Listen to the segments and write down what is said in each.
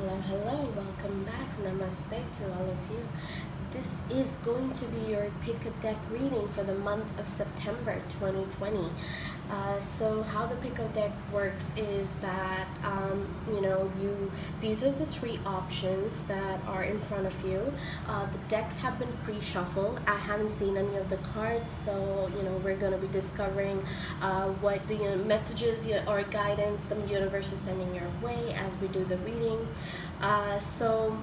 Hello, welcome back. Namaste to all of you. This is going to be your pick a deck reading for the month of September 2020. So how the pick a deck works is that these are the three options that are in front of you. The decks have been pre-shuffled. I haven't seen any of the cards, so we're going to be discovering what the messages or guidance the universe is sending your way as we do the reading. So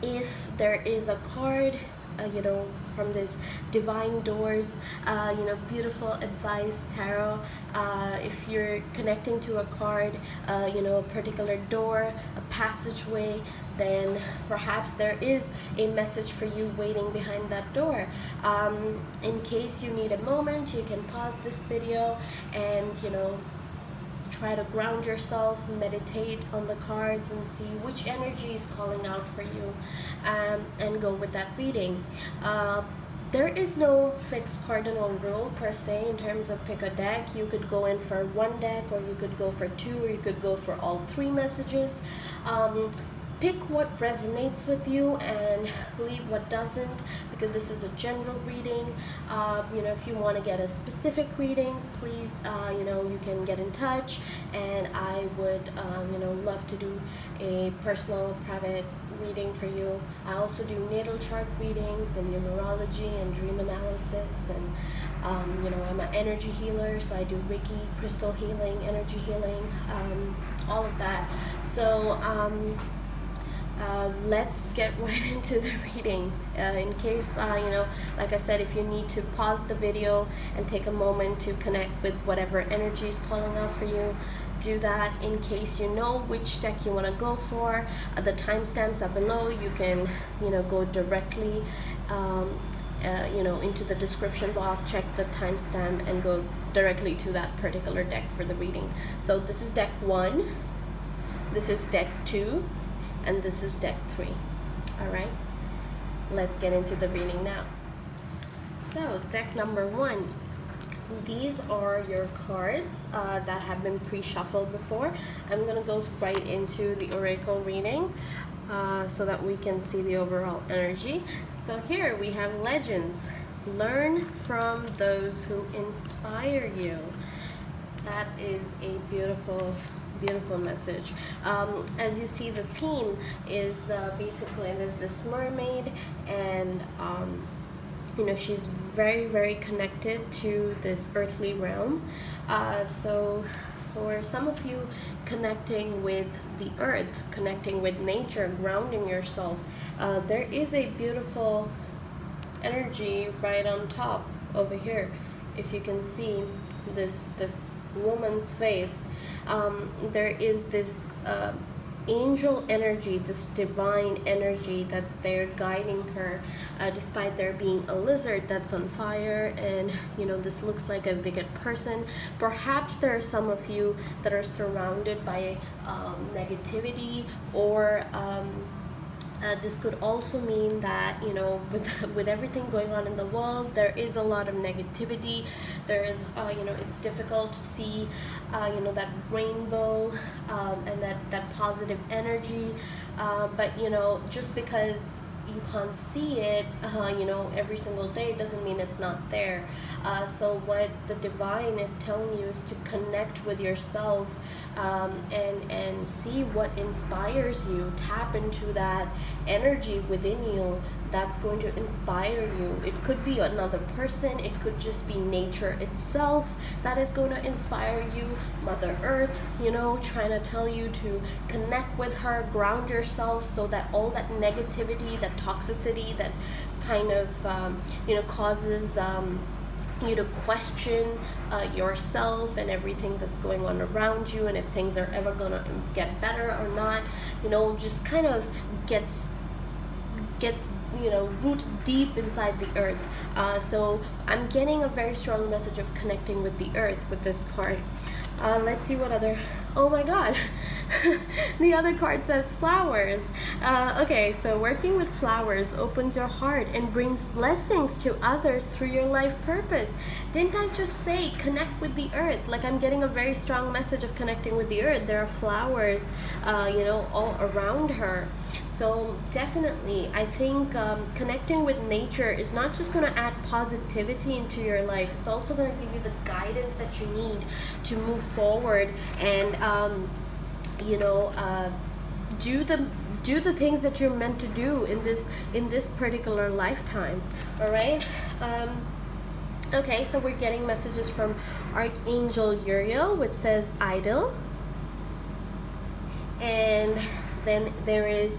if there is a card from this divine doors beautiful advice tarot, if you're connecting to a card, a particular door, a passageway, then perhaps there is a message for you waiting behind that door. In case you need a moment, you can pause this video and try to ground yourself, meditate on the cards and see which energy is calling out for you, and go with that reading. There is no fixed cardinal rule per se in terms of pick a deck. You could go in for one deck, or you could go for two, or you could go for all three messages. Pick what resonates with you and leave what doesn't, because this is a general reading. If you want to get a specific reading, please, you can get in touch, and I would, love to do a personal, private reading for you. I also do natal chart readings and numerology and dream analysis, and I'm an energy healer, so I do Reiki, crystal healing, energy healing, all of that. So let's get right into the reading. In case, like I said, if you need to pause the video and take a moment to connect with whatever energy is calling out for you, do that. In case you know which deck you want to go for, the timestamps are below. You can, go directly, into the description box, check the timestamp, and go directly to that particular deck for the reading. So this is deck 1, this is deck 2, and this is deck 3. All right, let's get into the reading now. So deck number 1, these are your cards that have been pre-shuffled before. I'm gonna go right into the oracle reading so that we can see the overall energy. So here we have legends. Learn from those who inspire you. That is a beautiful message. As you see, the theme is basically there's this mermaid, and she's very connected to this earthly realm. So for some of you, connecting with the earth, connecting with nature, grounding yourself, there is a beautiful energy right on top over here. If you can see this woman's face, there is this angel energy, this divine energy that's there guiding her, despite there being a lizard that's on fire, and this looks like a wicked person. Perhaps there are some of you that are surrounded by negativity, or this could also mean that with everything going on in the world, there is a lot of negativity. There is it's difficult to see that rainbow and that positive energy, but just because you can't see it every single day doesn't mean it's not there. So what the divine is telling you is to connect with yourself, and see what inspires you. Tap into that energy within you that's going to inspire you. It could be another person, it could just be nature itself that is going to inspire you. Mother Earth, trying to tell you to connect with her, ground yourself, so that all that negativity, that toxicity, that kind of causes you to question yourself and everything that's going on around you, and if things are ever gonna get better or not, just kind of gets root deep inside the earth. So I'm getting a very strong message of connecting with the earth with this card. Let's see what other Oh my god. The other card says flowers. Okay, so working with flowers opens your heart and brings blessings to others through your life purpose. Didn't I just say connect with the earth? Like, I'm getting a very strong message of connecting with the earth. There are flowers, all around her. So definitely, I think connecting with nature is not just going to add positivity into your life. It's also going to give you the guidance that you need to move forward and do the things that you're meant to do in this particular lifetime. All right. Okay, so we're getting messages from Archangel Uriel, which says idle, and then there is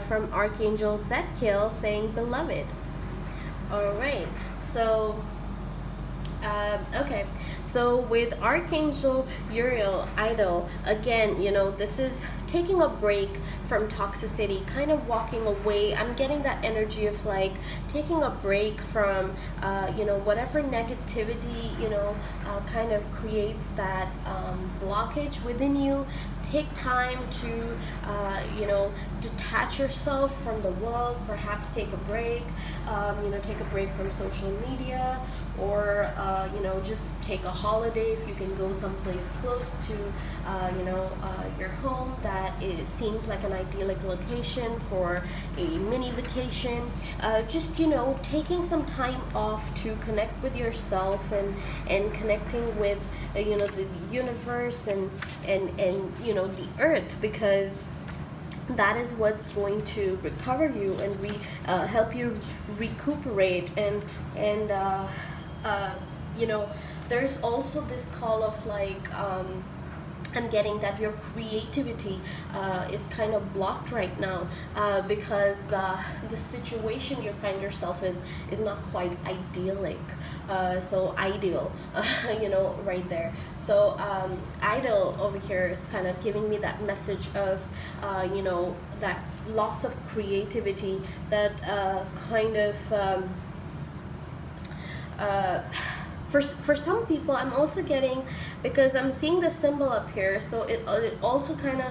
from Archangel Zadkiel saying beloved. All right, so okay, so with Archangel Uriel, idle, again, this is taking a break from toxicity, kind of walking away. I'm getting that energy of like taking a break from whatever negativity kind of creates that blockage within you. Take time to detach yourself from the world, perhaps take a break, take a break from social media, or just take a holiday if you can go someplace close to your home that seems like an idyllic location for a mini vacation. Just taking some time off to connect with yourself and connecting with the universe and the earth, because that is what's going to recover you and help you recuperate and there's also this call of like I'm getting that your creativity is kind of blocked right now because the situation you find yourself is not quite idyllic. So ideal, right there. So idle over here is kind of giving me that message of, that loss of creativity, that kind of for some people, I'm also getting, because I'm seeing the symbol up here, so it also kind of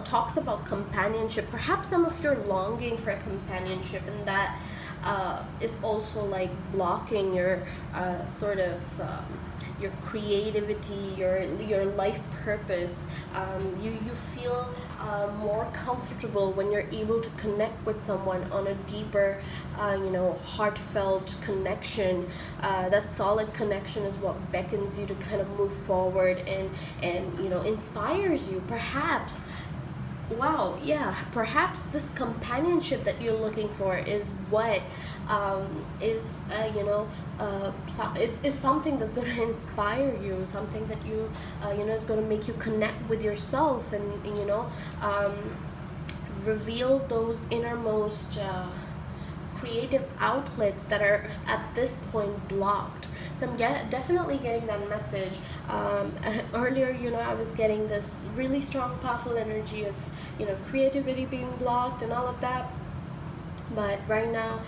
talks about companionship. Perhaps some of you are longing for companionship, and that is also like blocking your your creativity, your life purpose. You feel more comfortable when you're able to connect with someone on a deeper, heartfelt connection. That solid connection is what beckons you to kind of move forward and inspires you. Perhaps, wow, yeah, perhaps this companionship that you're looking for is what is something that's going to inspire you, something that you is going to make you connect with yourself and reveal those innermost creative outlets that are at this point blocked. So I'm definitely getting that message. Earlier, I was getting this really strong, powerful energy of creativity being blocked and all of that. But right now,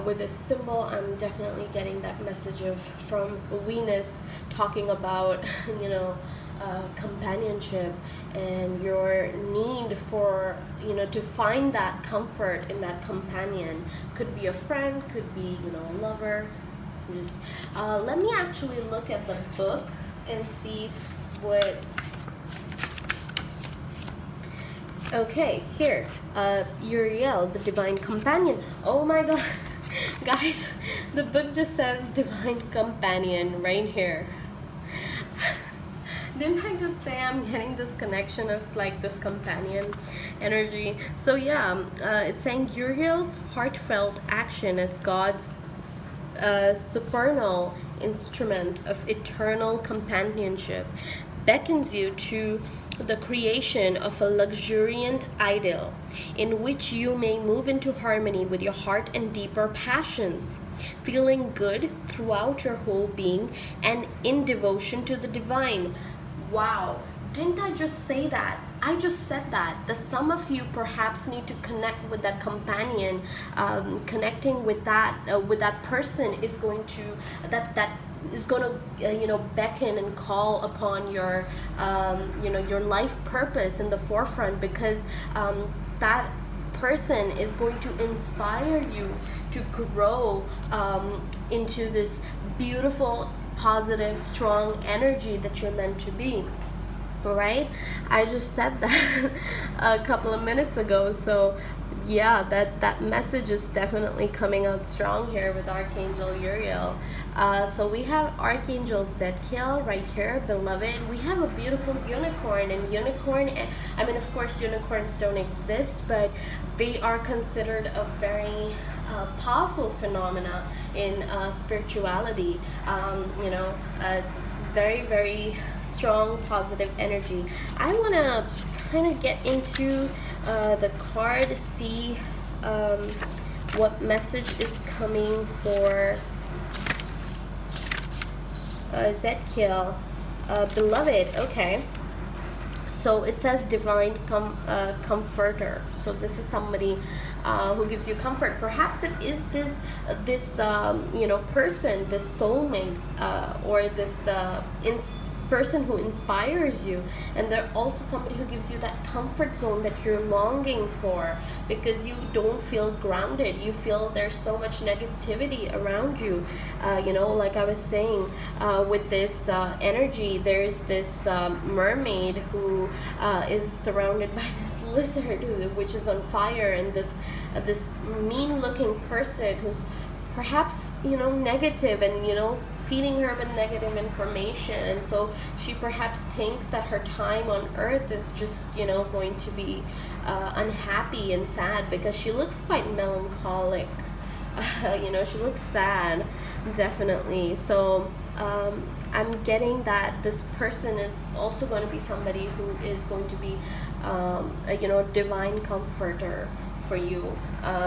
with this symbol, I'm definitely getting that message from Venus talking about companionship and your need for to find that comfort in that companion. Could be a friend, could be a lover. Just let me actually look at the book and see what. Okay, here, Uriel, the Divine Companion. Oh my god, guys, the book just says Divine Companion right here. Didn't I just say I'm getting this connection of like this companion energy? So yeah, it's saying Uriel's heartfelt action as God's supernal instrument of eternal companionship beckons you to the creation of a luxuriant idyll in which you may move into harmony with your heart and deeper passions, feeling good throughout your whole being and in devotion to the divine. Wow, didn't I just say that? I just said that some of you perhaps need to connect with that companion. Connecting with that person is going to, that is going to beckon and call upon your your life purpose in the forefront, because that person is going to inspire you to grow into this beautiful, positive, strong energy that you're meant to be. Right? I just said that a couple of minutes ago. So yeah, that message is definitely coming out strong here with Archangel Uriel. So we have Archangel Zedkiel right here, beloved. We have a beautiful unicorn, and unicorn, I mean, of course unicorns don't exist, but they are considered a very powerful phenomena in spirituality. It's very, very strong, positive energy. I want to kind of get into the card, see what message is coming for Zedkiel, beloved. Okay, so it says divine comforter. So this is somebody who gives you comfort. Perhaps it is this person, this soulmate, or this person who inspires you, and they're also somebody who gives you that comfort zone that you're longing for, because you don't feel grounded. You feel there's so much negativity around you. Like I was saying, with this energy, there's this mermaid who is surrounded by this lizard which is on fire, and this mean looking person who's perhaps negative, and feeding her with negative information, and so she perhaps thinks that her time on earth is just going to be unhappy and sad, because she looks quite melancholic. She looks sad, definitely. So I'm getting that this person is also going to be somebody who is going to be a divine comforter for you.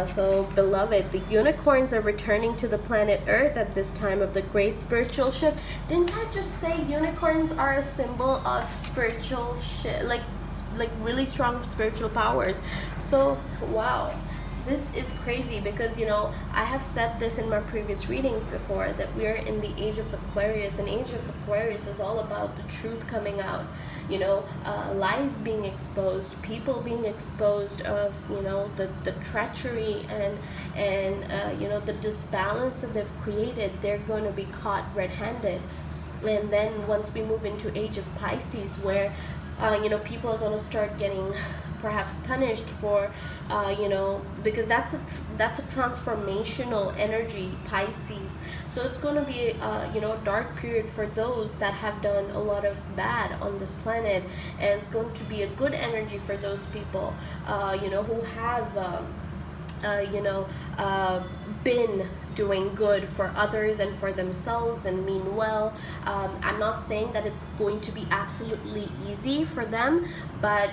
So beloved, the unicorns are returning to the planet Earth at this time of the great spiritual shift. Didn't I just say unicorns are a symbol of spiritual like really strong spiritual powers? So wow, this is crazy, because I have said this in my previous readings before, that we're in the age of Aquarius, and age of Aquarius is all about the truth coming out, lies being exposed, people being exposed of the treachery and the disbalance that they've created. They're going to be caught red-handed. And then once we move into age of Pisces, where people are going to start getting perhaps punished for because that's a transformational energy, Pisces. So it's going to be a dark period for those that have done a lot of bad on this planet, and it's going to be a good energy for those people who have been doing good for others and for themselves and mean well. I'm not saying that it's going to be absolutely easy for them, but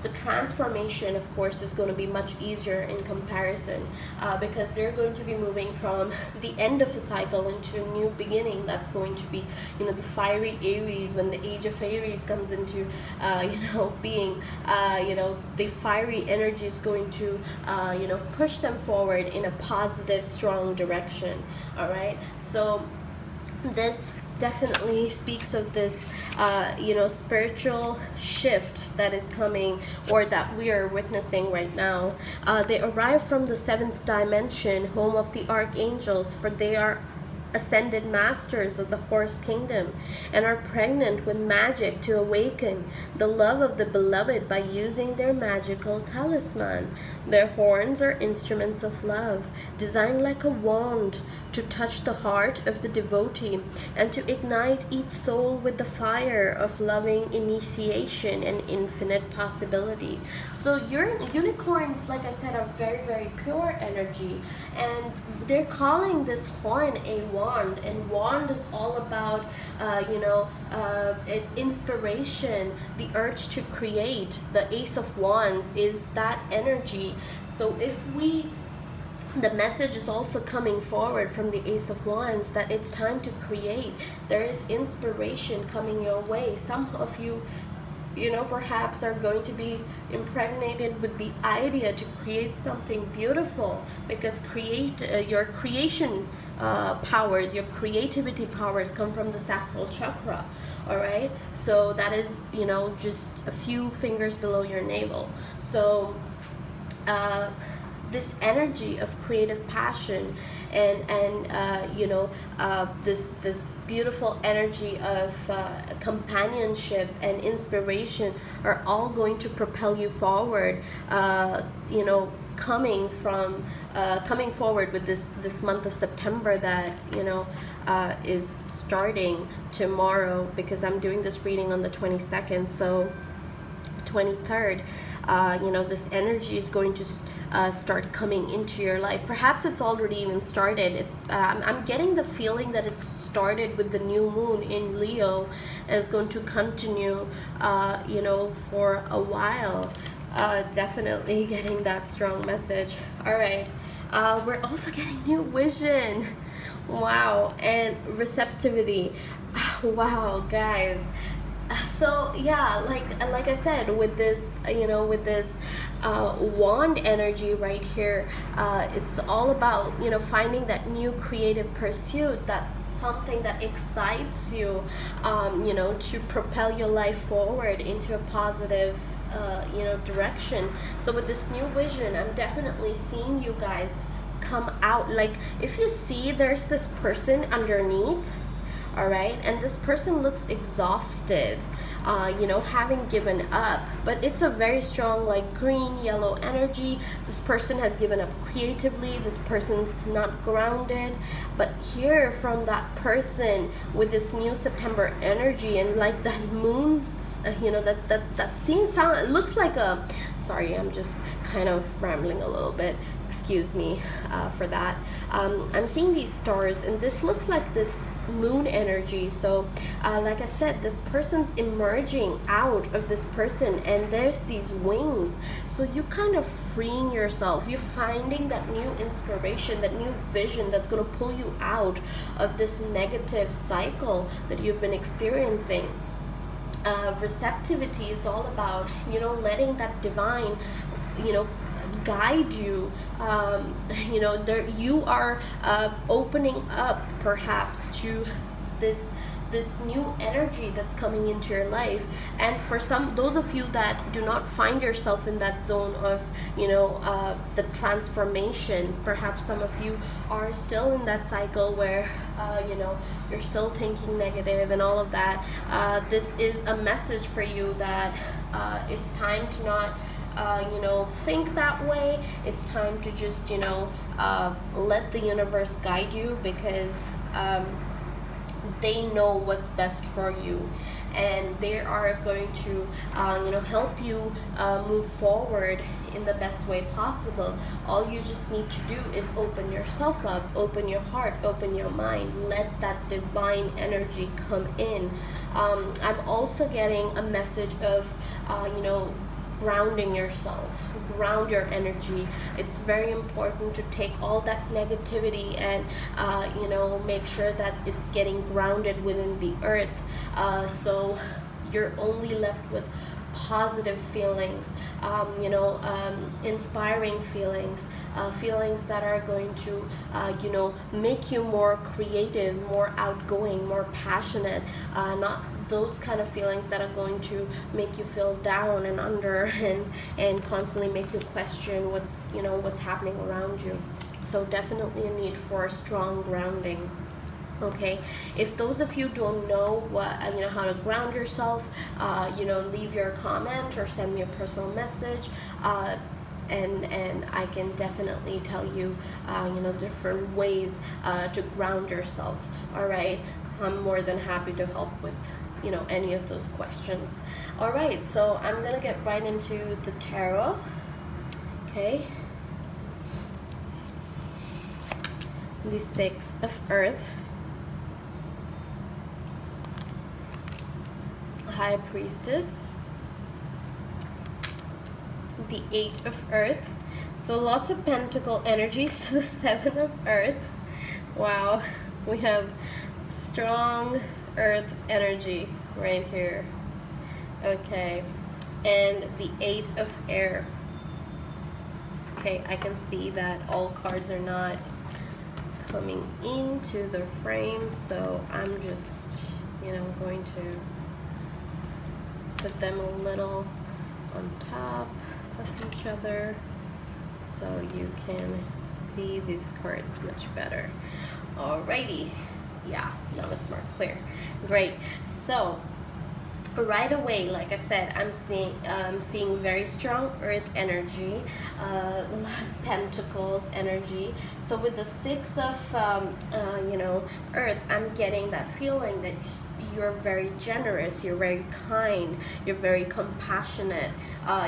the transformation, of course, is going to be much easier in comparison, because they're going to be moving from the end of a cycle into a new beginning. That's going to be the fiery Aries. When the age of Aries comes into being, the fiery energy is going to push them forward in a positive, strong direction. All right, so this definitely speaks of this spiritual shift that is coming, or that we are witnessing right now. They arrive from the seventh dimension, home of the archangels, for they are ascended masters of the horse kingdom, and are pregnant with magic to awaken the love of the beloved by using their magical talisman. Their horns are instruments of love, designed like a wand to touch the heart of the devotee and to ignite each soul with the fire of loving initiation and infinite possibility. So your unicorns, like I said, are very, very pure energy, and they're calling this horn a wand, and wand is all about inspiration, the urge to create. The Ace of Wands is that energy. So the message is also coming forward from the Ace of Wands that it's time to create. There is inspiration coming your way. Some of you perhaps are going to be impregnated with the idea to create something beautiful, because your creation powers, your creativity powers come from the sacral chakra. All right, so that is, you know, just a few fingers below your navel. So this energy of creative passion and you know, this beautiful energy of companionship and inspiration are all going to propel you forward, you know, coming forward with this month of September that, you know, is starting tomorrow, because I'm doing this reading on the 22nd. So 23rd, you know, this energy is going to start coming into your life. Perhaps it's already even started. I'm getting the feeling that it's started with the new moon in Leo and is going to continue, you know, for a while. Definitely getting that strong message. All right, we're also getting new vision. Wow, and receptivity. Wow, guys. So yeah, like I said, with this, you know, with this wand energy right here, it's all about, you know, finding that new creative pursuit, that something that excites you, you know, to propel your life forward into a positive, you know, direction. So with this new vision, I'm definitely seeing you guys come out. Like, if you see, there's this person underneath. All right, and this person looks exhausted, you know, having given up, but it's a very strong, like, green yellow energy. This person has given up creatively. This person's not grounded. But hear from that person with this new September energy, and like that moon, you know, that seems how it looks like a, sorry, I'm just kind of rambling a little bit, excuse me for that. I'm seeing these stars, and this looks like this moon energy. So like I said, this person's emerging out of this person, and there's these wings. So you kind of freeing yourself. You're finding that new inspiration, that new vision that's going to pull you out of this negative cycle that you've been experiencing. Receptivity is all about, you know, letting that divine, you know, guide you. You know, there you are opening up perhaps to this new energy that's coming into your life. And for those of you that do not find yourself in that zone of, you know, the transformation, perhaps some of you are still in that cycle where you know, you're still thinking negative and all of that. This is a message for you that it's time to not you know, think that way. It's time to just, you know, let the universe guide you, because they know what's best for you, and they are going to, you know, help you move forward in the best way possible. All you just need to do is open yourself up, open your heart, open your mind, let that divine energy come in. I'm also getting a message of, you know, grounding yourself, ground your energy. It's very important to take all that negativity and you know, make sure that it's getting grounded within the earth, so you're only left with positive feelings, you know, inspiring feelings, feelings that are going to, you know, make you more creative, more outgoing, more passionate, not those kind of feelings that are going to make you feel down and under and constantly make you question what's, you know, what's happening around you. So definitely a need for strong grounding. Okay, if those of you don't know what, you know, how to ground yourself, you know, leave your comment or send me a personal message, and I can definitely tell you, you know, different ways to ground yourself. All right, I'm more than happy to help with, you know, any of those questions. All right, so I'm gonna get right into the tarot. Okay, the Six of Earth, High Priestess, the Eight of Earth. So lots of pentacle energies. The Seven of Earth. Wow, we have strong earth energy right here. Okay, and the Eight of Air. Okay, I can see that all cards are not coming into the frame, so I'm just, going to put them a little on top of each other so you can see these cards much better. Alrighty, yeah, now it's more clear. Great. So right away, like I said, I'm seeing very strong earth energy, pentacles energy. So with the 6 of earth, I'm getting that feeling that you're very generous, you're very kind, you're very compassionate,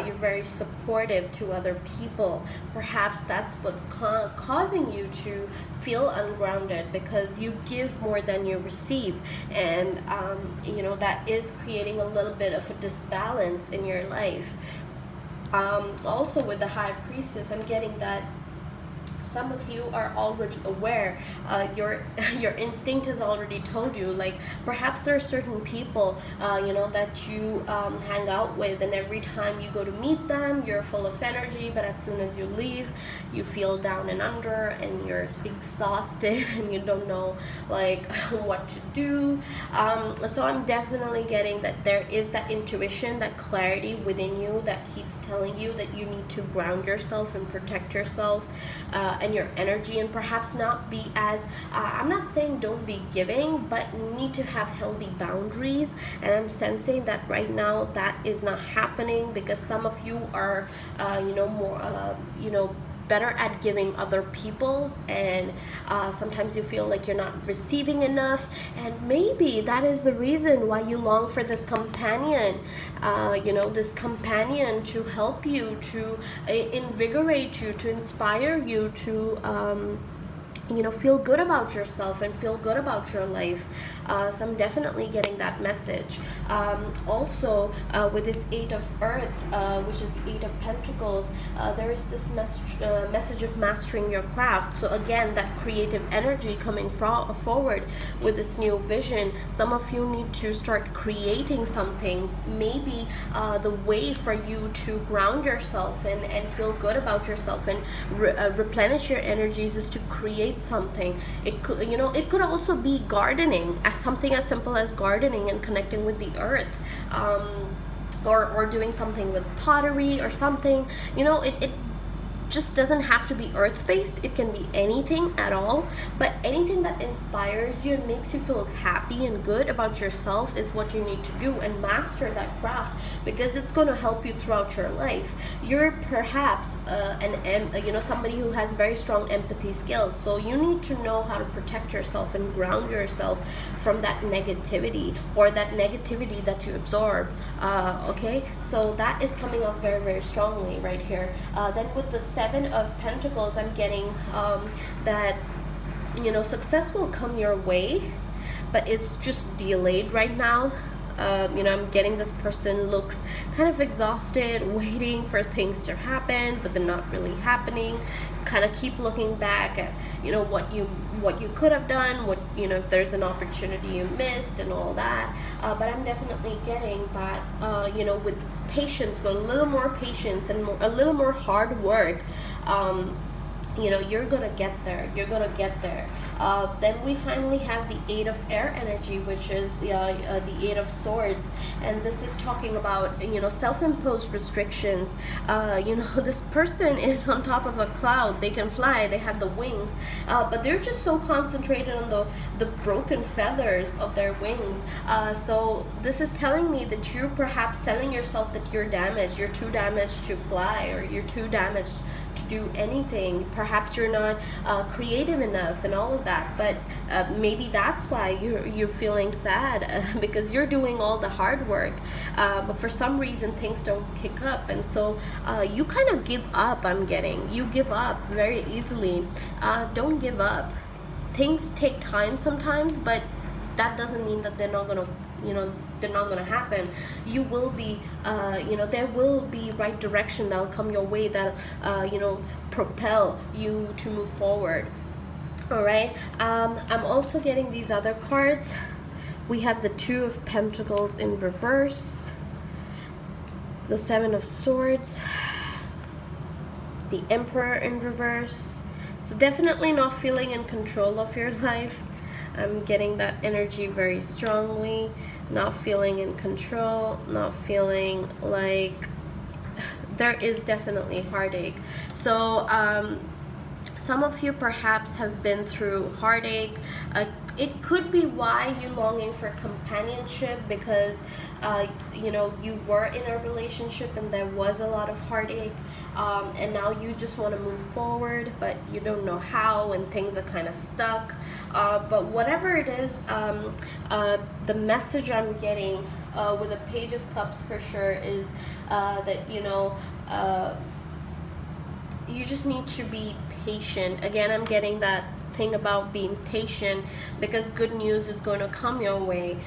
you're very supportive to other people. Perhaps that's what's causing you to feel ungrounded, because you give more than you receive, and that is creating a little bit of a disbalance in your life. Also with the High Priestess, I'm getting that some of you are already aware. Your instinct has already told you, like perhaps there are certain people that you hang out with, and every time you go to meet them you're full of energy, but as soon as you leave you feel down and under and you're exhausted and you don't know like what to do. So I'm definitely getting that there is that intuition, that clarity within you that keeps telling you that you need to ground yourself and protect yourself and your energy, and perhaps not be as I'm not saying don't be giving, but you need to have healthy boundaries. And I'm sensing that right now that is not happening, because some of you are more better at giving other people, and sometimes you feel like you're not receiving enough, and maybe that is the reason why you long for this companion, this companion to help you, to invigorate you, to inspire you, to feel good about yourself and feel good about your life. So I'm definitely getting that message. Also, with this 8 of Earth, which is the 8 of Pentacles, there is this message of mastering your craft. So again, that creative energy coming forward with this new vision. Some of you need to start creating something. Maybe the way for you to ground yourself and feel good about yourself and replenish your energies is to create something. It could also be gardening, as something as simple as gardening and connecting with the earth, or doing something with pottery or something. It just doesn't have to be earth-based. It can be anything at all, but anything that inspires you and makes you feel happy and good about yourself is what you need to do, and master that craft, because it's going to help you throughout your life. You're perhaps somebody who has very strong empathy skills, so you need to know how to protect yourself and ground yourself from that negativity, or that negativity that you absorb. Okay, so that is coming up very, very strongly right here. Then with the 7 of Pentacles, I'm getting that success will come your way, but it's just delayed right now. I'm getting this person looks kind of exhausted, waiting for things to happen, but they're not really happening. Kind of keep looking back at what you could have done, what if there's an opportunity you missed and all that. But I'm definitely getting that with patience, with a little more patience and a little more hard work, you're gonna get there. Then we finally have the 8 of Air energy, which is the 8 of Swords, and this is talking about self-imposed restrictions. This person is on top of a cloud. They can fly, they have the wings, but they're just so concentrated on the broken feathers of their wings. So this is telling me that you're perhaps telling yourself that you're damaged, you're too damaged to fly, or you're too damaged to do anything. Perhaps you're not creative enough and all of that, but maybe that's why you're feeling sad, because you're doing all the hard work, but for some reason things don't kick up, and so you kind of give up. You give up very easily. Don't give up. Things take time sometimes, but that doesn't mean that they're not gonna happen. You will be there will be right direction that'll come your way, that propel you to move forward. All right. I'm also getting these other cards. We have the 2 of Pentacles in reverse, the 7 of Swords, the Emperor in reverse, So definitely not feeling in control of your life. I'm getting that energy very strongly. Not feeling in control, not feeling like there is definitely heartache. So some of you perhaps have been through heartache. It could be why you're longing for companionship, because you know, you were in a relationship and there was a lot of heartache, and now you just want to move forward, but you don't know how, and things are kind of stuck. But whatever it is, the message I'm getting with the Page of Cups for sure is that, you know, you just need to be patient. Again, I'm getting that thing about being patient, because good news is going to come your way.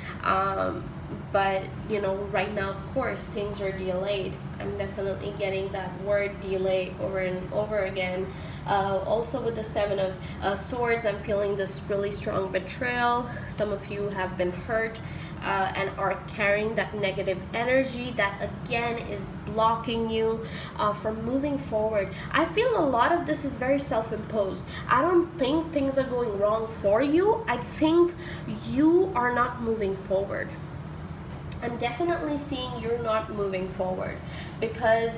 But you know, right now, of course, things are delayed. I'm definitely getting that word delay over and over again. Also with the Seven of Swords, I'm feeling this really strong betrayal. Some of you have been hurt and are carrying that negative energy that again is blocking you from moving forward. I feel a lot of this is very self-imposed. I don't think things are going wrong for you. I think you are not moving forward. I'm definitely seeing you're not moving forward, because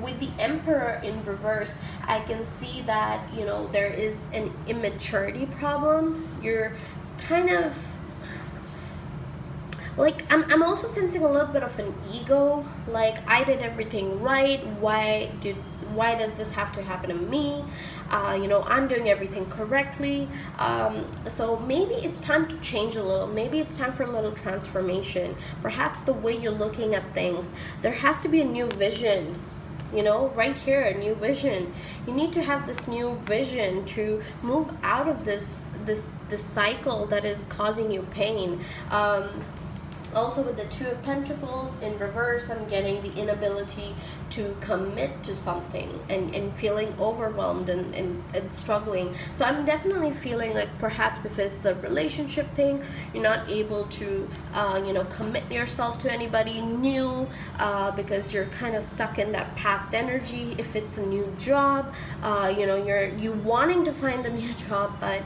with the Emperor in reverse, I can see that, you know, there is an immaturity problem. You're kind of like, I'm also sensing a little bit of an ego, like I did everything right, why does this have to happen to me? You know, I'm doing everything correctly. So maybe it's time to change a little. Maybe it's time for a little transformation. Perhaps the way you're looking at things. There has to be a new vision. You know, right here, a new vision. You need to have this new vision to move out of this cycle that is causing you pain. Also with the Two of Pentacles in reverse, I'm getting the inability to commit to something and feeling overwhelmed and struggling. So I'm definitely feeling like perhaps if it's a relationship thing, you're not able to you know, commit yourself to anybody new because you're kind of stuck in that past energy. If it's a new job, you know, you wanting to find a new job, but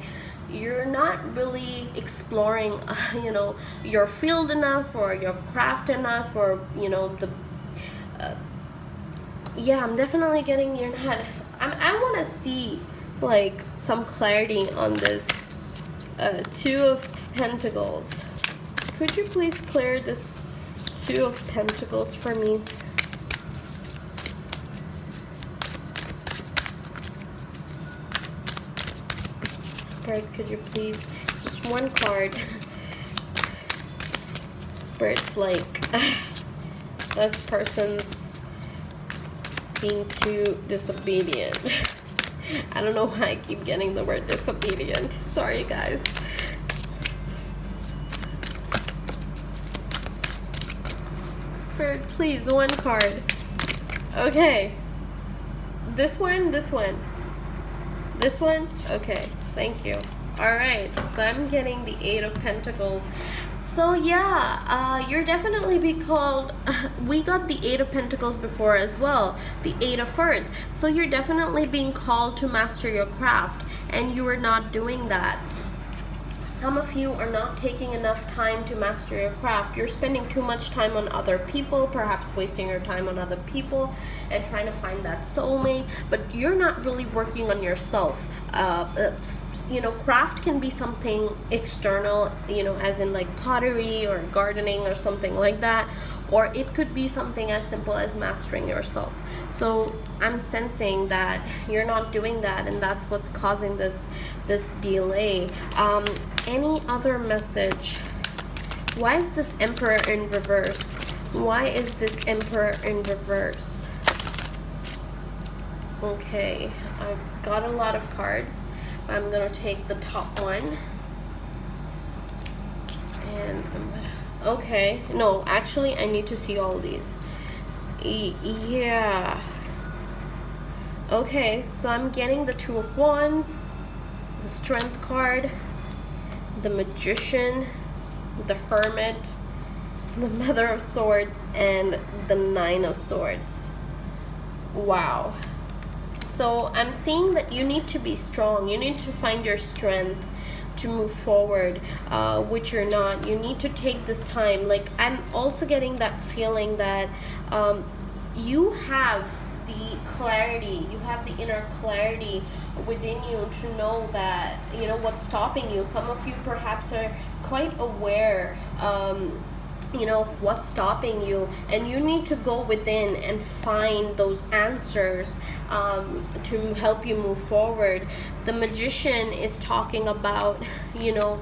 you're not really exploring you know, your field enough or your craft enough, or you know, the yeah, I'm definitely getting you're not. I want to see like some clarity on this Two of Pentacles. Could you please clear this Two of Pentacles for me? Spirit, could you please, just one card. Spirit's like, this person's being too disobedient. I don't know why I keep getting the word disobedient. Sorry, guys. Spirit, please, one card. Okay. This one, this one. This one? Okay. Thank you. Alright, so I'm getting the Eight of Pentacles. So yeah, you're definitely be called, we got the Eight of Pentacles before as well, the Eight of Earth. So you're definitely being called to master your craft, and you are not doing that. Some of you are not taking enough time to master your craft. You're spending too much time on other people, perhaps wasting your time on other people and trying to find that soulmate, but you're not really working on yourself. You know, craft can be something external, you know, as in like pottery or gardening or something like that, or it could be something as simple as mastering yourself. So I'm sensing that you're not doing that, and that's what's causing this delay. Any other message? Why is this Emperor in reverse? Why is this Emperor in reverse? Okay, I've got a lot of cards. I'm gonna take the top one, and okay, no, actually I need to see all these. Yeah, okay, so I'm getting the Two of Wands, the Strength card, the Magician, the Hermit, the Mother of Swords, and the Nine of Swords. Wow. So I'm seeing that you need to be strong. You need to find your strength to move forward, which you're not. You need to take this time. Like, I'm also getting that feeling that you have the clarity, you have the inner clarity within you to know that, you know, what's stopping you. Some of you perhaps are quite aware, you know, of what's stopping you, and you need to go within and find those answers to help you move forward. The Magician is talking about, you know,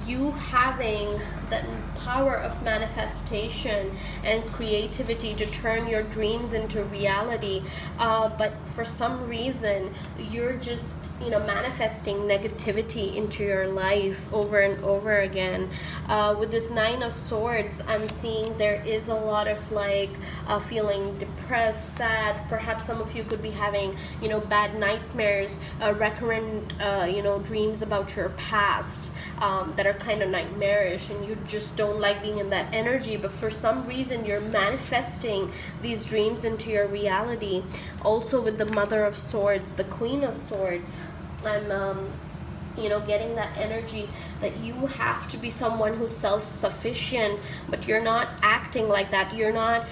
you having that power of manifestation and creativity to turn your dreams into reality, but for some reason you're just, you know, manifesting negativity into your life over and over again. With this Nine of Swords, I'm seeing there is a lot of like feeling depressed, sad. Perhaps some of you could be having, you know, bad nightmares, recurrent, you know, dreams about your past that are kind of nightmarish, and you just don't like being in that energy, but for some reason you're manifesting these dreams into your reality. Also with the Mother of Swords, the Queen of Swords, I'm you know, getting that energy that you have to be someone who's self-sufficient, but you're not acting like that. You're not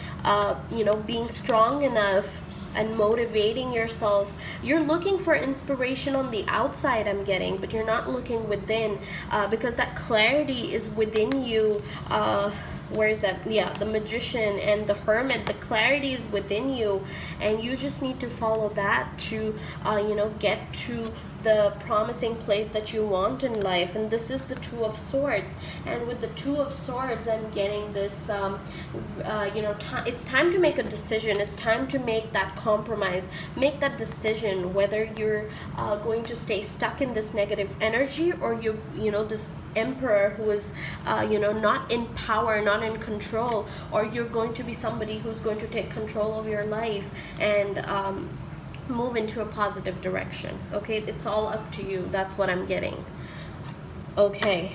you know, being strong enough and motivating yourself. You're looking for inspiration on the outside, I'm getting, but you're not looking within, because that clarity is within you. Where is that? Yeah, the Magician and the Hermit. The clarity is within you, and you just need to follow that to you know, get to the promising place that you want in life. And this is the Two of Swords, and with the Two of Swords I'm getting this you know, it's time to make a decision. It's time to make that compromise, make that decision whether you're going to stay stuck in this negative energy, or you know, this Emperor who is you know, not in power, not in control, or you're going to be somebody who's going to take control of your life and move into a positive direction. Okay, it's all up to you. That's what I'm getting. Okay,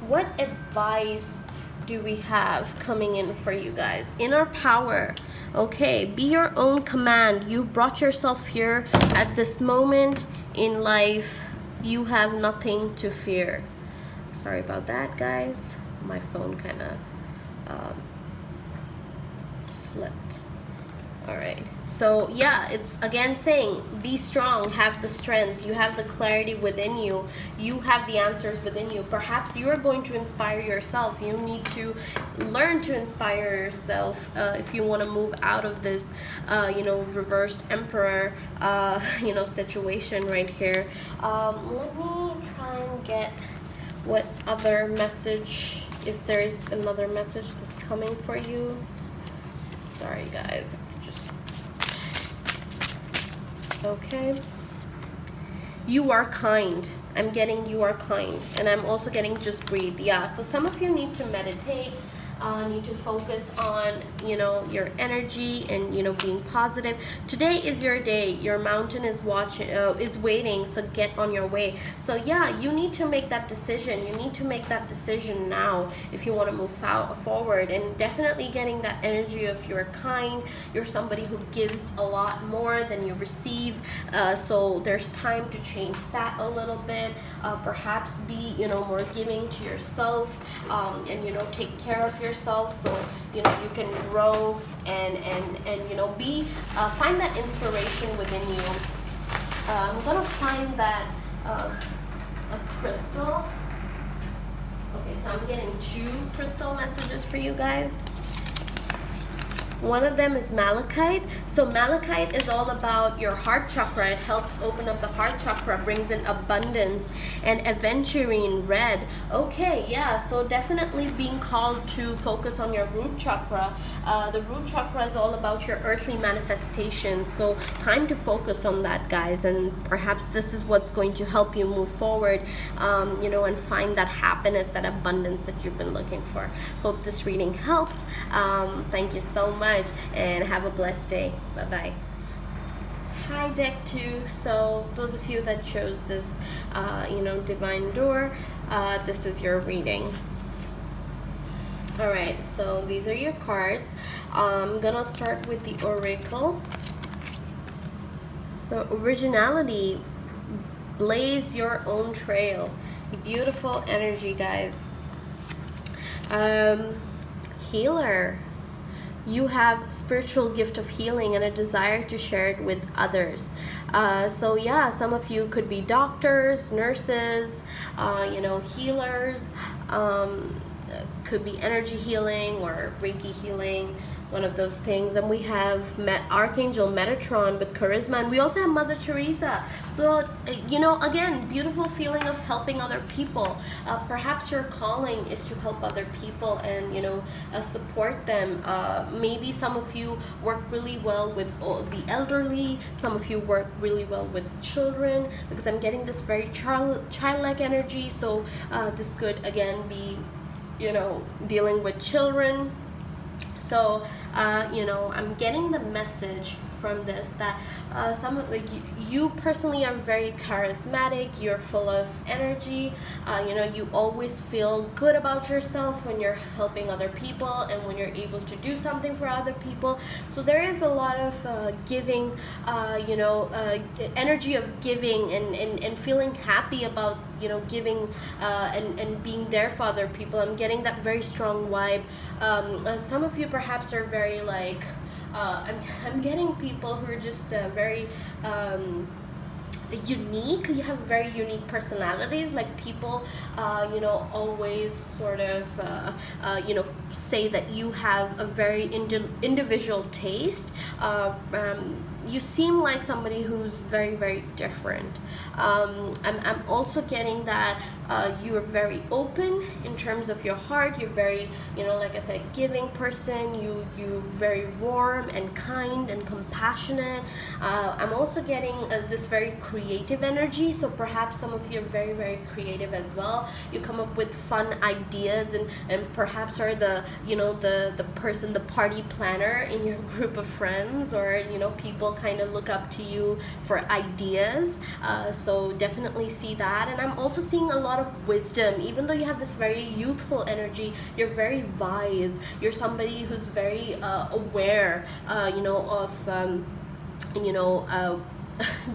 what advice do we have coming in for you guys? Inner power. Okay, be your own command. You brought yourself here at this moment in life. You have nothing to fear. Sorry about that, guys. My phone kind of slipped. All right, so yeah, it's again saying be strong, have the strength, you have the clarity within you, you have the answers within you. Perhaps you're going to inspire yourself. You need to learn to inspire yourself if you want to move out of this you know, reversed Emperor you know, situation right here. Let me try and get what other message, if there is another message that's coming for you. Sorry guys, just okay. You are kind. I'm getting you are kind, and I'm also getting just breathe. Yeah, so some of you need to meditate, need to focus on, you know, your energy and, you know, being positive. Today is your day. Your mountain is watching, is waiting, so get on your way. So yeah, you need to make that decision. You need to make that decision now if you want to move forward, and definitely getting that energy of you're kind. You're somebody who gives a lot more than you receive, so there's time to change that a little bit. Perhaps be, you know, more giving to yourself, and, you know, take care of yourself, so, you know, you can grow and you know, be find that inspiration within you. I'm gonna find that a crystal. Okay, so I'm getting 2 crystal messages for you guys. One of them is malachite. So malachite is all about your heart chakra. It helps open up the heart chakra, brings in abundance. And aventurine red. Okay, yeah, so definitely being called to focus on your root chakra. The root chakra is all about your earthly manifestations. So time to focus on that, guys. And perhaps this is what's going to help you move forward, you know, and find that happiness, that abundance that you've been looking for. Hope this reading helped. Thank you so much, and have a blessed day. Bye-bye. Hi, deck 2. So those of you that chose this you know, divine door, this is your reading. All right, so these are your cards. I'm gonna start with the oracle. So originality, blaze your own trail. Beautiful energy, guys. Healer, you have spiritual gift of healing and a desire to share it with others. So yeah, some of you could be doctors, nurses, healers, could be energy healing or Reiki healing, one of those things. And we have Archangel Metatron with charisma, and we also have Mother Teresa. So again, beautiful feeling of helping other people. Perhaps your calling is to help other people and support them. Maybe some of you work really well with the elderly, some of you work really well with children, because I'm getting this very childlike energy. So this could again be dealing with children. So I'm getting the message from this that you personally are very charismatic, you're full of energy, you always feel good about yourself when you're helping other people and when you're able to do something for other people. So there is a lot of giving, energy of giving and feeling happy about giving and being there for other people. I'm getting that very strong vibe. Some of you perhaps are very like I'm getting people who are just very unique. You have very unique personalities. Like people always sort of say that you have a very individual taste. You seem like somebody who's very, very different. I'm also getting that you are very open in terms of your heart. You're very, like I said, giving person. You very warm and kind and compassionate. I'm also getting this very creative energy. So perhaps some of you are very, very creative as well. You come up with fun ideas and perhaps are the person, the party planner in your group of friends, or people kind of look up to you for ideas. So definitely see that. And I'm also seeing a lot of wisdom. Even though you have this very youthful energy, you're very wise. You're somebody who's very aware of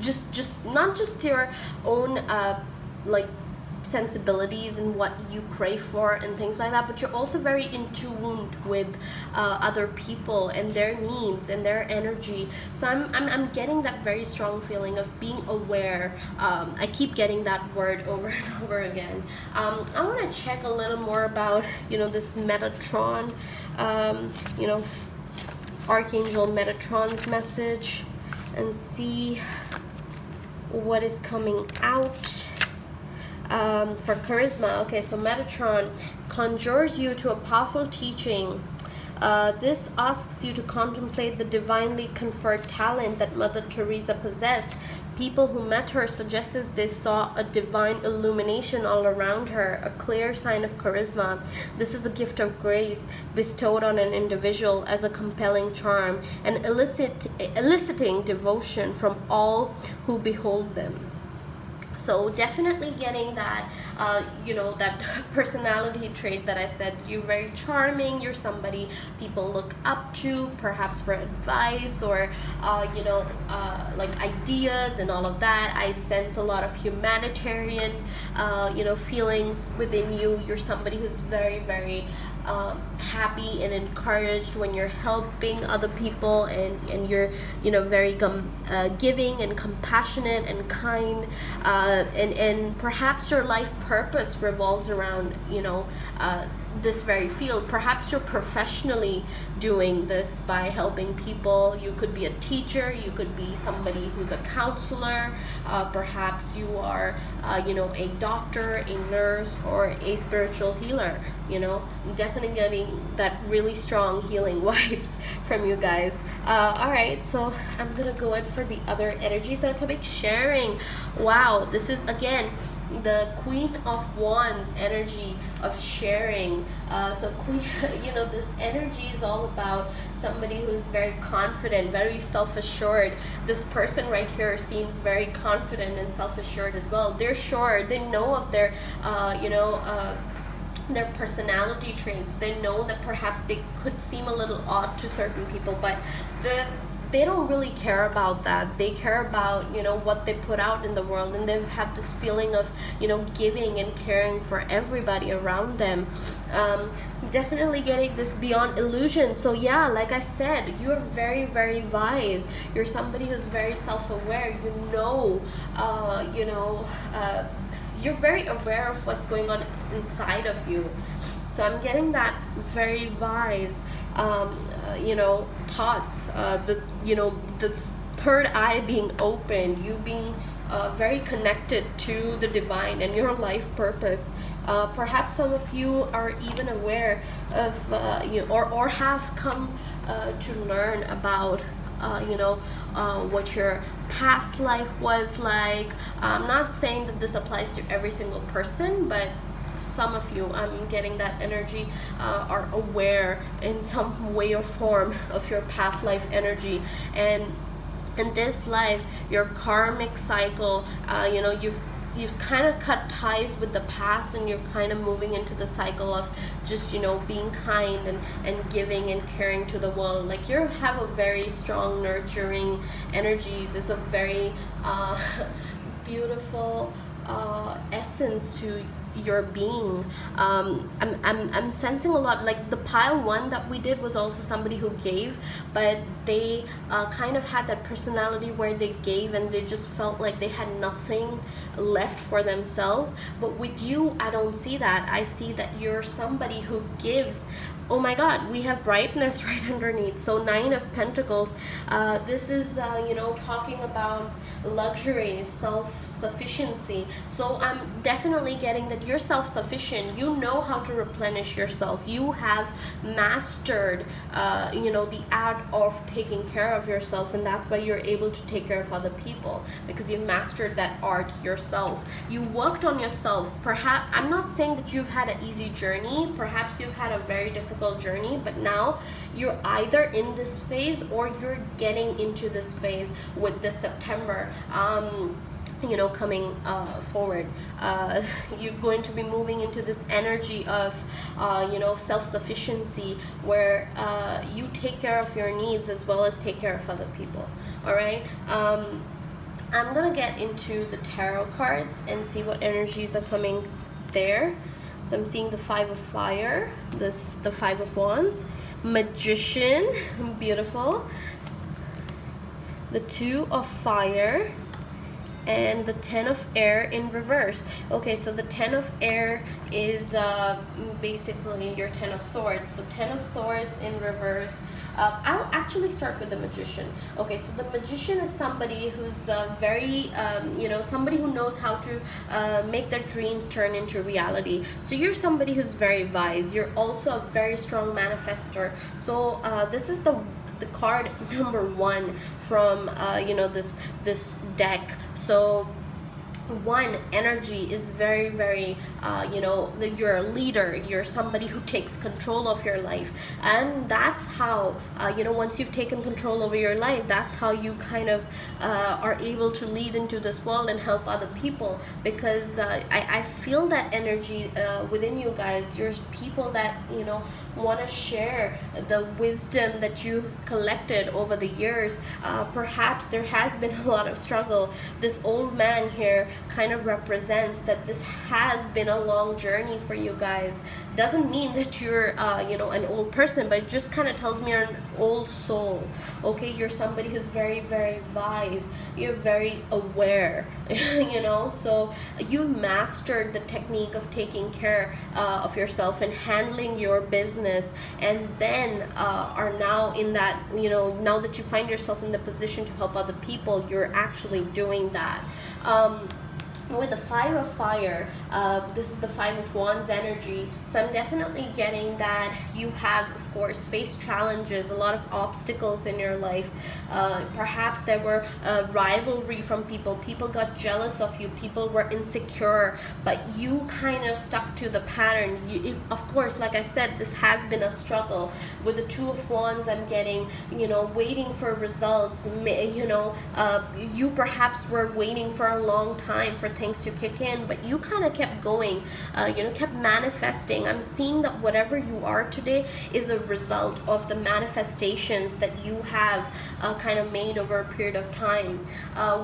just not just your own sensibilities and what you crave for and things like that, but you're also very in tune with other people and their needs and their energy. So I'm getting that very strong feeling of being aware. I keep getting that word over and over again. I want to check a little more about this Metatron, Archangel Metatron's message, and see what is coming out. For charisma, okay, so Metatron conjures you to a powerful teaching. This asks you to contemplate the divinely conferred talent that Mother Teresa possessed. People who met her suggested they saw a divine illumination all around her, a clear sign of charisma. This is a gift of grace bestowed on an individual as a compelling charm and eliciting devotion from all who behold them. So definitely getting that, that personality trait that I said. You're very charming. You're somebody people look up to, perhaps for advice or, like ideas and all of that. I sense a lot of humanitarian, feelings within you. You're somebody who's very, very happy and encouraged when you're helping other people, and you're very giving and compassionate and kind, and perhaps your life purpose revolves around this very field. Perhaps you're professionally doing this by helping people. You could be a teacher, you could be somebody who's a counselor, perhaps you are a doctor, a nurse, or a spiritual healer. Definitely getting that really strong healing vibes from you guys. All right, so I'm gonna go in for the other energies that are coming. Sharing, wow, this is again the Queen of Wands energy of sharing. So Queen, this energy is all about somebody who's very confident, very self-assured. This person right here seems very confident and self-assured as well. They're sure, they know of their their personality traits. They know that perhaps they could seem a little odd to certain people, but they don't really care about that. They care about, you know, what they put out in the world, and they have this feeling of, you know, giving and caring for everybody around them. Definitely getting this beyond illusion. So yeah, like I said, you're very, very wise. You're somebody who's very self-aware. You're very aware of what's going on inside of you. So I'm getting that very wise, thoughts. The third eye being open, you being very connected to the divine and your life purpose. Perhaps some of you are even aware of, or have come to learn about what your past life was like. I'm not saying that this applies to every single person, but some of you, I'm getting that energy, are aware in some way or form of your past life energy. And in this life, your karmic cycle, you've kind of cut ties with the past, and you're kind of moving into the cycle of just, being kind and giving and caring to the world. Like, you have a very strong nurturing energy. There's a very beautiful essence to your being. I'm sensing a lot, like the pile one that we did was also somebody who gave, but they kind of had that personality where they gave and they just felt like they had nothing left for themselves. But with you, I don't see that. I see that you're somebody who gives. Oh my God, we have ripeness right underneath. So 9 of Pentacles. This is, talking about luxury, self-sufficiency. So I'm definitely getting that you're self-sufficient. You know how to replenish yourself. You have mastered, the art of taking care of yourself, and that's why you're able to take care of other people, because you mastered that art yourself. You worked on yourself. Perhaps, I'm not saying that you've had an easy journey. Perhaps you've had a very difficult journey, but now you're either in this phase or you're getting into this phase with this September coming forward. You're going to be moving into this energy of self-sufficiency, where you take care of your needs as well as take care of other people. All right. I'm gonna get into the tarot cards and see what energies are coming there. So I'm seeing the 5 of Fire, the 5 of Wands, Magician, beautiful, the 2 of Fire, and the 10 of Air in reverse. Okay, so the 10 of Air is basically your 10 of Swords. So 10 of Swords in reverse. I'll actually start with the Magician. Okay, so the Magician is somebody who's very, somebody who knows how to make their dreams turn into reality. So you're somebody who's very wise. You're also a very strong manifestor. So this is the card number 1 from this deck. So 1, energy is very, very, you're a leader. You're somebody who takes control of your life. And that's how, once you've taken control over your life, that's how you kind of are able to lead into this world and help other people. Because I feel that energy within you guys. You're people that, want to share the wisdom that you've collected over the years. Perhaps there has been a lot of struggle. This old man here kind of represents that this has been a long journey for you guys. Doesn't mean that you're an old person, but it just kind of tells me you're an old soul. Okay, you're somebody who's very, very wise. You're very aware. So you've mastered the technique of taking care of yourself and handling your business, and then are now in that, now that you find yourself in the position to help other people, you're actually doing that. With the 5 of Fire, this is the 5 of Wands energy. So I'm definitely getting that you have, of course, faced challenges, a lot of obstacles in your life. Perhaps there were rivalry from people. People got jealous of you. People were insecure, but you kind of stuck to the pattern. Of course, like I said, this has been a struggle. With the 2 of Wands, I'm getting, waiting for results. You perhaps were waiting for a long time for things to kick in, but you kind of kept going, kept manifesting. I'm seeing that whatever you are today is a result of the manifestations that you have kind of made over a period of time.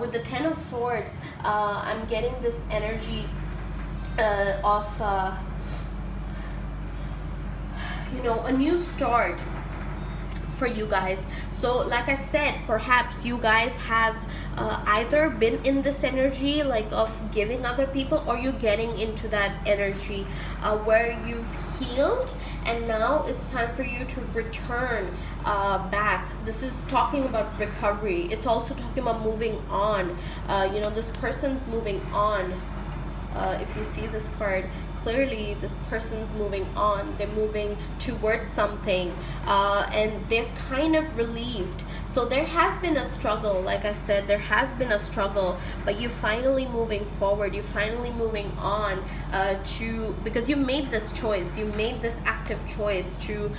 With the Ten of Swords, I'm getting this energy of a new start for you guys. So like I said, perhaps you guys have either been in this energy like of giving other people, or you're getting into that energy where you've healed and now it's time for you to return back. This is talking about recovery. It's also talking about moving on. This person's moving on. If you see this card clearly, this person's moving on. They're moving towards something, and they're kind of relieved. So there has been a struggle. Like I said, there has been a struggle, but you're finally moving forward. You're finally moving on because you made this choice. You made this active choice to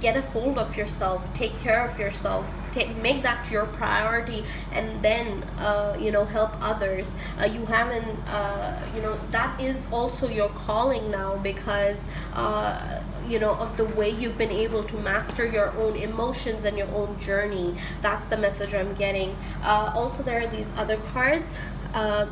get a hold of yourself, take care of yourself, make that your priority, and then help others. You haven't that is also your calling now, because of the way you've been able to master your own emotions and your own journey. That's the message I'm getting. Also, there are these other cards.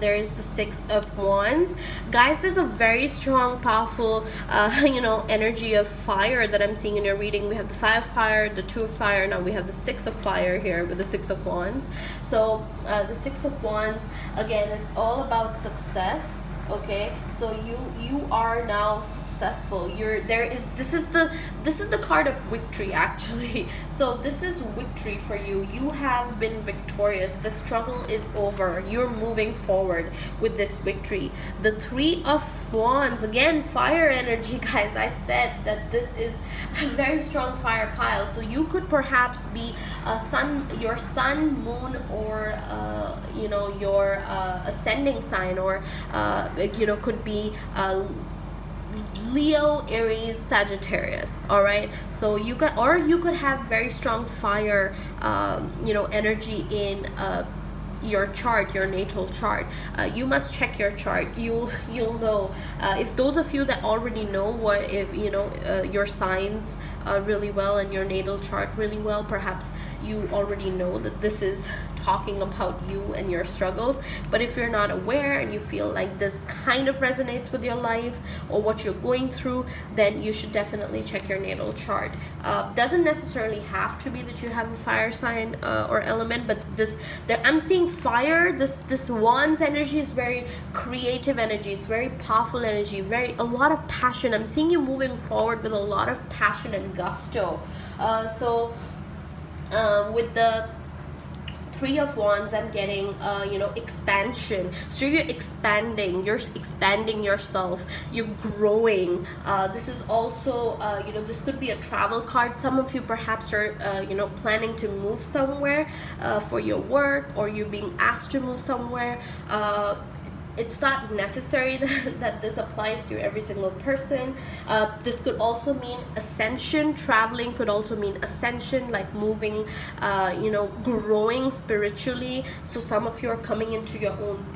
There is the Six of Wands. Guys, there's a very strong, powerful energy of fire that I'm seeing in your reading. We have the Five of Fire, the Two of Fire, now we have the Six of Fire here with the Six of Wands. So the Six of Wands, again, is all about success. Okay, so you are now successful. This is the card of victory, actually. So this is victory for you. You have been victorious. The struggle is over. You're moving forward with this victory. The Three of Wands, again, fire energy, guys. I said that this is a very strong fire pile. So you could perhaps be your sun, moon, or your ascending sign, or could be Leo, Aries, Sagittarius. All right, so you could have very strong fire energy in your chart, your natal chart. You must check your chart. You'll know, if those of you that already know what your signs really well and your natal chart really well, perhaps you already know that this is talking about you and your struggles. But if you're not aware and you feel like this kind of resonates with your life or what you're going through, then you should definitely check your natal chart. Doesn't necessarily have to be that you have a fire sign or element, but I'm seeing fire. This Wands energy is very creative energy. It's very powerful energy. A lot of passion. I'm seeing you moving forward with a lot of passion and gusto. With the Three of Wands, I'm getting expansion. So you're expanding yourself, you're growing. This is also this could be a travel card. Some of you perhaps are planning to move somewhere for your work, or you're being asked to move somewhere. It's not necessary that this applies to every single person. This could also mean ascension. Traveling could also mean ascension, like moving, growing spiritually. So some of you are coming into your own,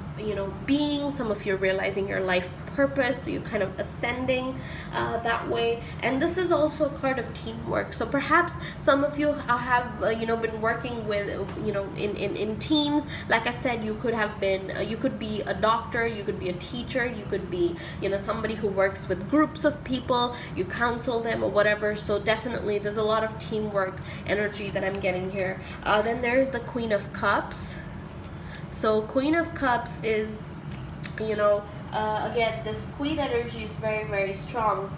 being. Some of you are realizing your life purpose, so you're kind of ascending that way. And this is also a card of teamwork. So perhaps some of you have been working with in teams. Like I said, you could have been you could be a doctor, you could be a teacher, you could be somebody who works with groups of people, you counsel them or whatever. So definitely there's a lot of teamwork energy that I'm getting here. Then there's the Queen of Cups. So Queen of Cups is again, this queen energy is very, very strong.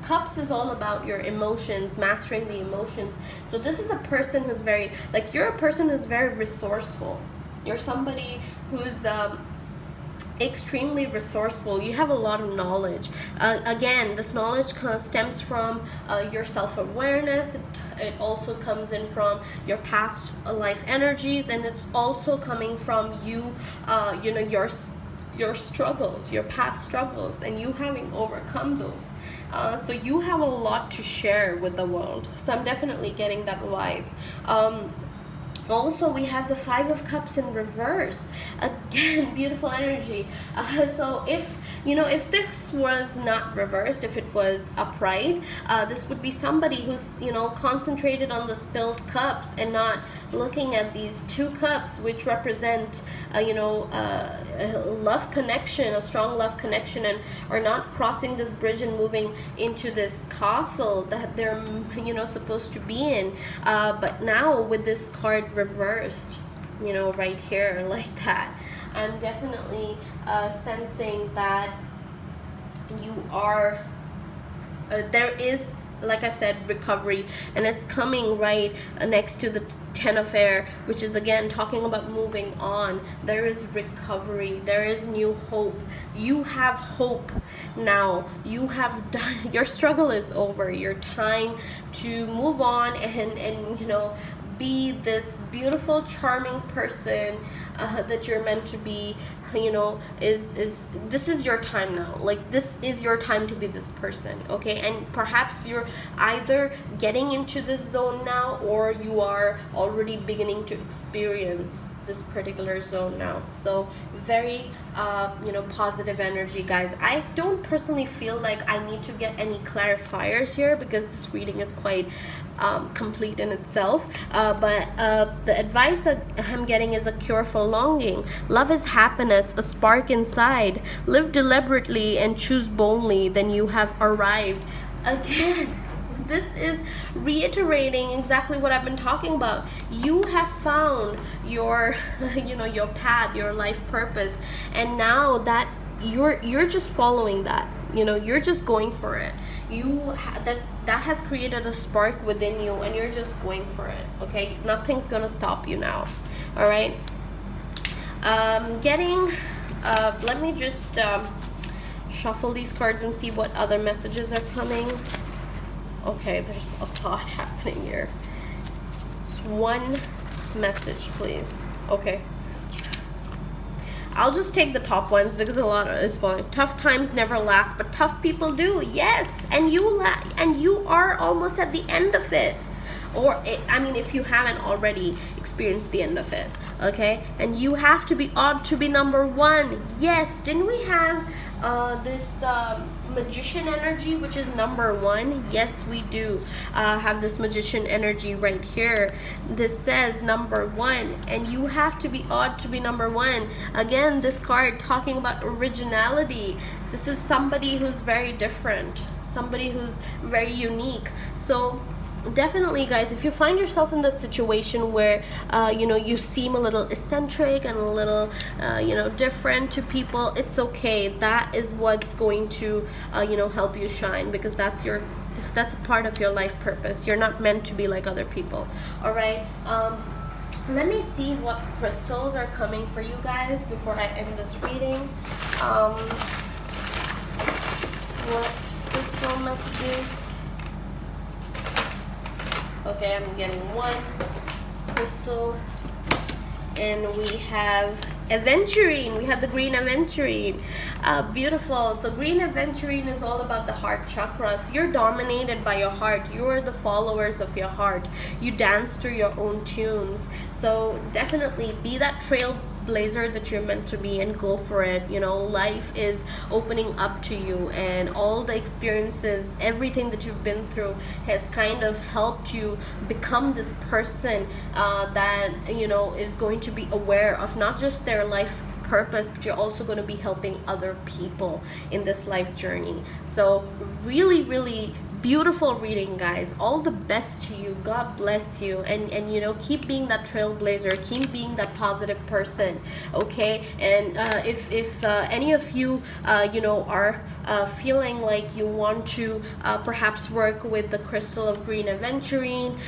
Cups is all about your emotions, mastering the emotions. So this is a person who's you're a person who's very resourceful. You're somebody who's extremely resourceful. You have a lot of knowledge. Again, this knowledge stems from your self-awareness. It also comes in from your past life energies, and it's also coming from your struggles, your past struggles, and you having overcome those. So you have a lot to share with the world. So I'm definitely getting that vibe. Also, we have the Five of Cups in reverse. Again, beautiful energy. So if if this was not reversed, if it was upright, this would be somebody who's concentrated on the spilled cups and not looking at these two cups, which represent a love connection, a strong love connection, and are not crossing this bridge and moving into this castle that they're supposed to be in. But now with this card reversed, right here like that, I'm definitely sensing that you are there is, like I said, recovery, and it's coming right next to the Ten of Air, which is again talking about moving on. There is recovery, there is new hope. You have hope now. You have done, your struggle is over. Your time to move on and be this beautiful, charming person that you're meant to be. Is this is your time now. Like, this is your time to be this person, okay? And perhaps you're either getting into this zone now, or you are already beginning to experience this particular zone now. So very positive energy, guys. I don't personally feel like I need to get any clarifiers here, because this reading is quite complete in itself, but the advice that I'm getting is a cure for longing. Love is happiness, a spark inside. Live deliberately and choose boldly, then you have arrived. Again, this is reiterating exactly what I've been talking about. You have found your your path, your life purpose, and now that you're just following that. You're just going for it. That has created a spark within you, and you're just going for it, okay? Nothing's gonna stop you now. All right, let me just shuffle these cards and see what other messages are coming. Okay, there's a lot happening here. Just one message, please. Okay, I'll just take the top ones because a lot is falling. Tough times never last, but tough people do. Yes, and you are almost at the end of it. Or if you haven't already experienced the end of it, okay? And you have to be ought to be number one. Yes, didn't we have this magician energy, which is number one? Yes, we do have this magician energy right here. This says number one, and you have to be ought to be number one. Again, this card talking about originality. This is somebody who's very different, somebody who's very unique. So definitely, guys, if you find yourself in that situation where you seem a little eccentric and a little different to people, it's okay. That is what's going to help you shine, because that's a part of your life purpose. You're not meant to be like other people. All right, let me see what crystals are coming for you guys before I end this reading. What crystal messages? Okay, I'm getting one crystal, and we have aventurine. We have the green aventurine. Beautiful. So green aventurine is all about the heart chakras. You're dominated by your heart. You're the followers of your heart. You dance to your own tunes. So definitely be that trailblazer that you're meant to be, and go for it. Life is opening up to you, and all the experiences, everything that you've been through has kind of helped you become this person that is going to be aware of not just their life purpose, but you're also going to be helping other people in this life journey. So really, really beautiful reading, guys. All the best to you. God bless you, and keep being that trailblazer, keep being that positive person, okay? And if any of you are feeling like you want to perhaps work with the crystal of green aventurine,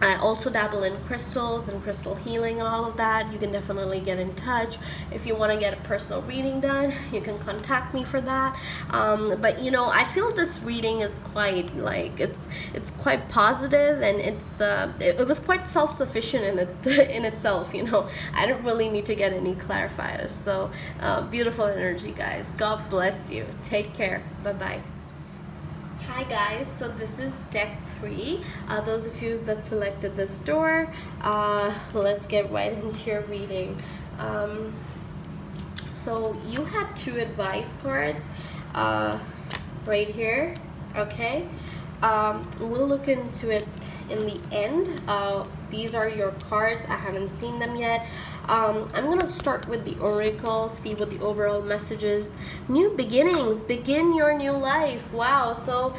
I also dabble in crystals and crystal healing and all of that. You can definitely get in touch. If you want to get a personal reading done, you can contact me for that. But I feel this reading is quite it's quite positive, and it was quite self-sufficient in itself. I don't really need to get any clarifiers. So beautiful energy, guys. God bless you. Take care. Bye bye. Hi Hi guys, so this is deck 3. Those of you that selected this store, let's get right into your reading. So you had 2 advice cards right here, okay? We'll look into it in the end. These are your cards. I haven't seen them yet. I'm gonna start with the oracle, see what the overall message is. New beginnings, begin your new life. Wow, so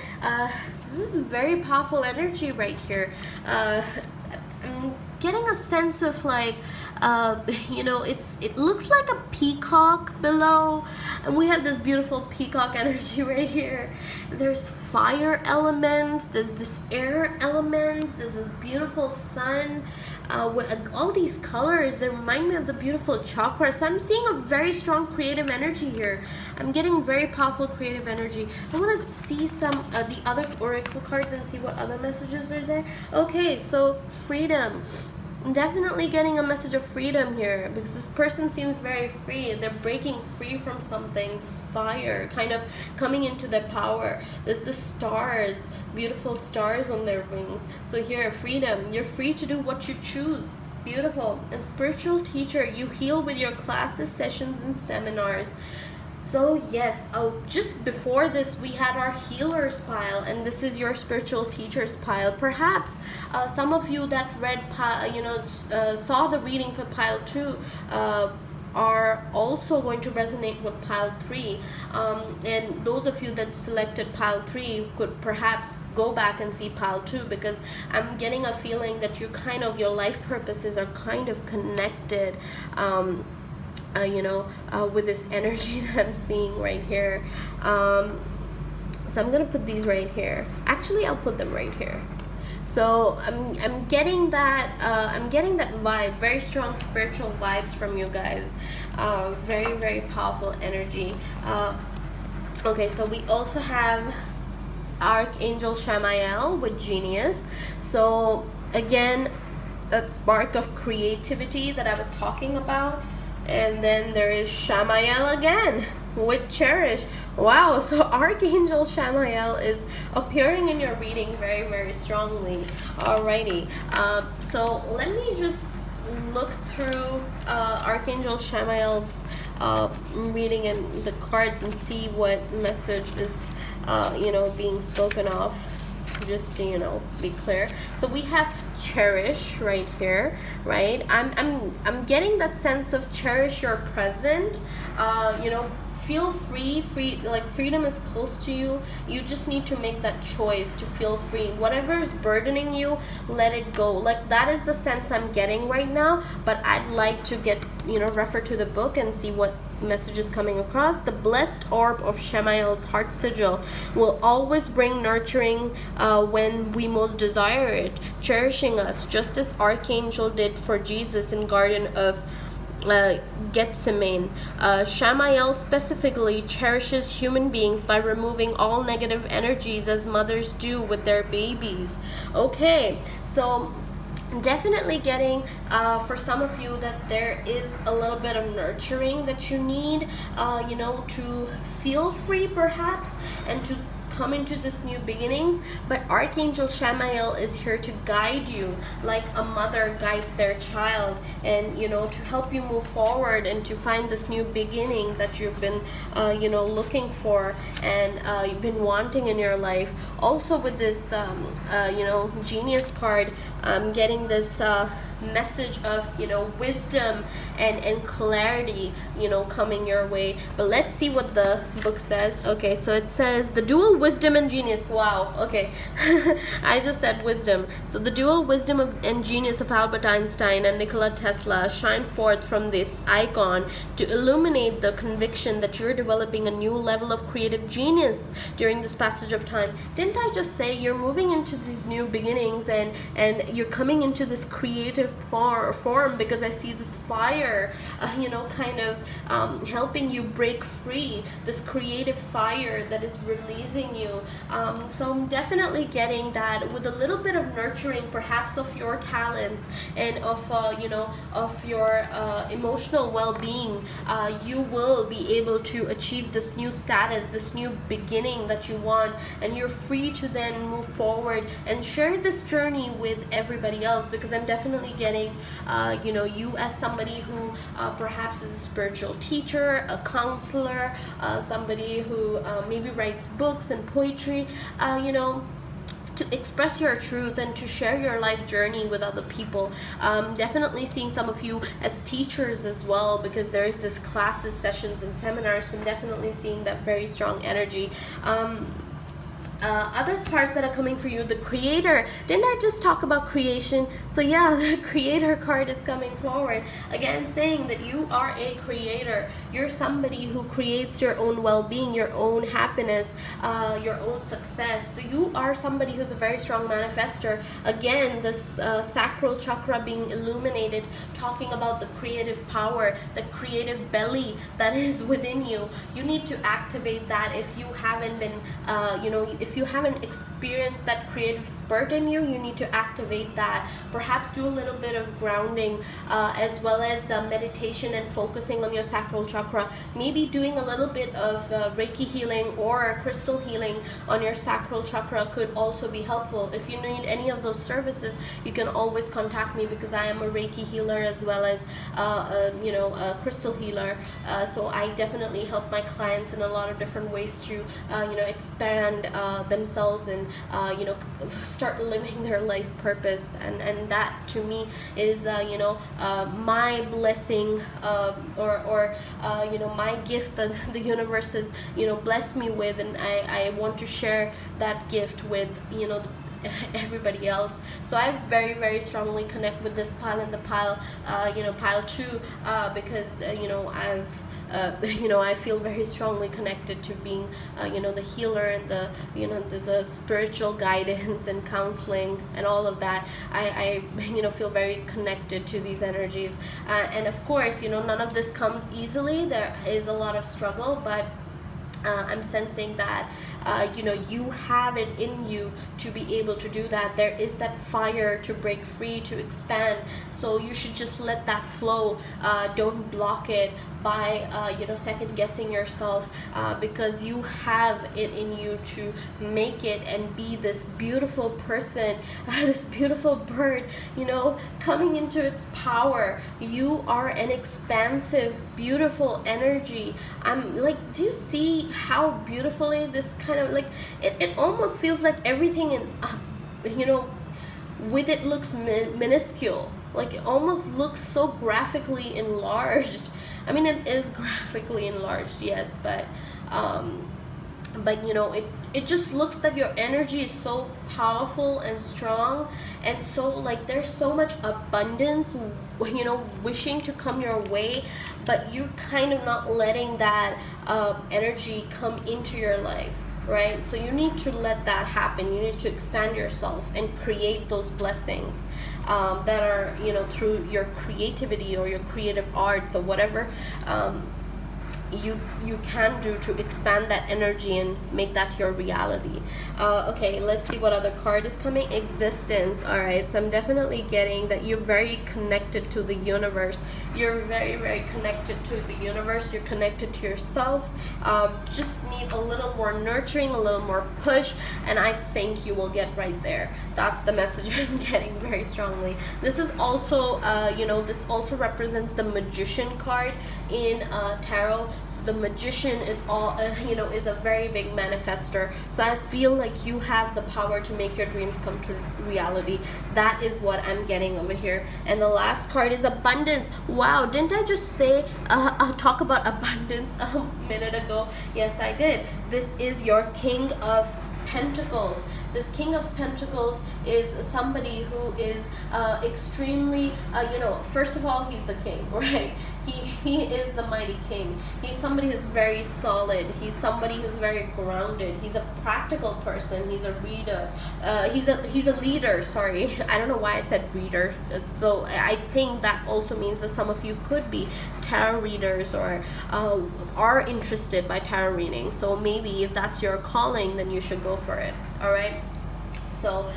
this is very powerful energy right here. I'm getting a sense of like you know, it looks like a peacock below, and we have this beautiful peacock energy right here. There's fire element, there's this air element, there's this beautiful sun with all these colors that remind me of the beautiful chakra. So I'm seeing a very strong creative energy here. I'm getting very powerful creative energy. I want to see some of the other oracle cards and see what other messages are there. Okay, so freedom. I'm definitely getting a message of freedom here, because this person seems very free. They're breaking free from something, this fire, kind of coming into their power. There's the stars, beautiful stars on their wings. So here, freedom. You're free to do what you choose. Beautiful. And spiritual teacher, you heal with your classes, sessions, and seminars. So yes, just before this we had our healers pile, and this is your spiritual teachers pile. Perhaps some of you that read saw the reading for pile 2 are also going to resonate with pile 3, and those of you that selected pile 3 could perhaps go back and see pile 2, because I'm getting a feeling that your life purposes are kind of connected, with this energy that I'm seeing right here. So I'm gonna put these right here. Actually, I'll put them right here. So I'm getting that vibe, very strong spiritual vibes from you guys. Very, very powerful energy. Okay, so we also have Archangel Shamael with Genius. So again, that spark of creativity that I was talking about. And then there is Shamael again with Cherish. Wow, so Archangel Shamael is appearing in your reading very, very strongly. Alrighty, so let me just look through Archangel Shamael's reading and the cards and see what message is being spoken of, just to be clear. So we have cherish right here, right? I'm getting that sense of cherish your present. Feel free, like freedom is close to you. You just need to make that choice to feel free. Whatever is burdening you, let it go. Like that is the sense I'm getting right now, but I'd like to get refer to the book and see what message is coming across. The blessed orb of Shamael's heart sigil will always bring nurturing when we most desire it, cherishing us just as Archangel did for Jesus in Garden of Gethsemane. Shamael specifically cherishes human beings by removing all negative energies, as mothers do with their babies. Okay, so definitely getting for some of you that there is a little bit of nurturing that you need to feel free perhaps, and to come into this new beginnings. But Archangel Shamael is here to guide you like a mother guides their child, and to help you move forward and to find this new beginning that you've been looking for and you've been wanting in your life. Also with this Genius card, I'm getting this message of wisdom and clarity coming your way. But let's see what the book says. Okay, so it says the dual wisdom and genius. Wow, okay. I just said wisdom. So the dual wisdom and genius of Albert Einstein and Nikola Tesla shine forth from this icon to illuminate the conviction that you're developing a new level of creative genius during this passage of time. Didn't I just say you're moving into these new beginnings and you're coming into this creative creative form, because I see this fire, you know, kind of helping you break free, this creative fire that is releasing you. So I'm definitely getting that with a little bit of nurturing, perhaps of your talents and of you know, of your emotional well-being, you will be able to achieve this new status, this new beginning that you want, and you're free to then move forward and share this journey with everybody else. Because I'm definitely getting you know, you as somebody who perhaps is a spiritual teacher, a counselor, somebody who maybe writes books and poetry, you know, to express your truth and to share your life journey with other people. Definitely seeing some of you as teachers as well, because there is this classes, sessions, and seminars. So I'm definitely seeing that very strong energy. Other cards that are coming for you, the creator. Didn't I just talk about creation? So yeah, the creator card is coming forward again, saying that you are a creator. You're somebody who creates your own well-being, your own happiness, your own success. So you are somebody who's a very strong manifester. Again, this sacral chakra being illuminated, talking about the creative power, the creative belly that is within you. You need to activate that. If you haven't been you know, if you haven't experienced that creative spurt in you, you need to activate that. Perhaps do a little bit of grounding, as well as meditation and focusing on your sacral chakra. Maybe doing a little bit of Reiki healing or crystal healing on your sacral chakra could also be helpful. If you need any of those services, you can always contact me, because I am a Reiki healer as well as you know, a crystal healer. So I definitely help my clients in a lot of different ways to you know, expand themselves and you know, start living their life purpose. And that to me is you know, my blessing, or you know, my gift that the universe has, you know, blessed me with, and I want to share that gift with, you know, everybody else. So I very, very strongly connect with this pile and the pile, you know, pile 2, because you know, I've you know, I feel very strongly connected to being you know, the healer and the, you know, the spiritual guidance and counseling and all of that. I you know, feel very connected to these energies, and of course, you know, none of this comes easily. There is a lot of struggle, but I'm sensing that you know, you have it in you to be able to do that. There is that fire to break free, to expand. So you should just let that flow. Don't block it by you know, second guessing yourself, because you have it in you to make it and be this beautiful person, this beautiful bird, you know, coming into its power. You are an expansive, beautiful energy. I'm like, do you see how beautifully this kind of, like, it almost feels like everything in you know, with it looks minuscule. Like, it almost looks so graphically enlarged. I mean, it is graphically enlarged, yes, but you know, it just looks that your energy is so powerful and strong, and so, like, there's so much abundance, you know, wishing to come your way, but you're kind of not letting that energy come into your life, right? So you need to let that happen. You need to expand yourself and create those blessings that are, you know, through your creativity or your creative arts or whatever you can do to expand that energy and make that your reality. Okay, let's see what other card is coming. Existence. All right, so I'm definitely getting that you're very connected to the universe. You're very, very connected to the universe. You're connected to yourself. Just need a little more nurturing, a little more push, and I think you will get right there. That's the message I'm getting very strongly. This is also you know, this also represents the Magician card in tarot. So the Magician is all you know, is a very big manifester. So I feel like you have the power to make your dreams come to reality. That is what I'm getting over here. And the last card is Abundance. Wow, didn't I just say talk about abundance a minute ago? Yes, I did. This is your King of Pentacles. This King of Pentacles is somebody who is extremely, first of all, he's the king, right? He is the mighty king. He's somebody who's very solid. He's somebody who's very grounded. He's a practical person. He's a reader. He's a leader. Sorry, I don't know why I said reader. So I think that also means that some of you could be tarot readers or are interested by tarot reading. So maybe if that's your calling, then you should go for it. All right. So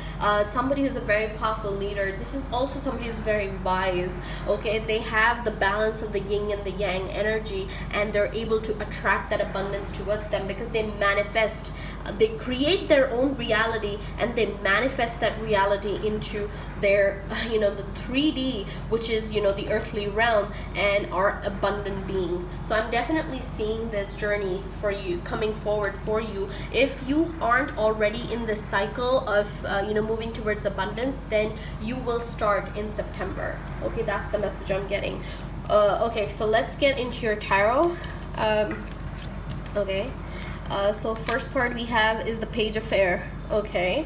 somebody who's a very powerful leader. This is also somebody who's very wise. Okay, they have the balance of the yin and the yang energy, and they're able to attract that abundance towards them because they manifest. They create their own reality and they manifest that reality into their, the 3D, which is, the earthly realm, and are abundant beings. So I'm definitely seeing this journey for you, coming forward for you. If you aren't already in this cycle of, moving towards abundance, then you will start in September. Okay, that's the message I'm getting. Okay, so let's get into your tarot. Okay. So first card we have is the Page of Air. Okay.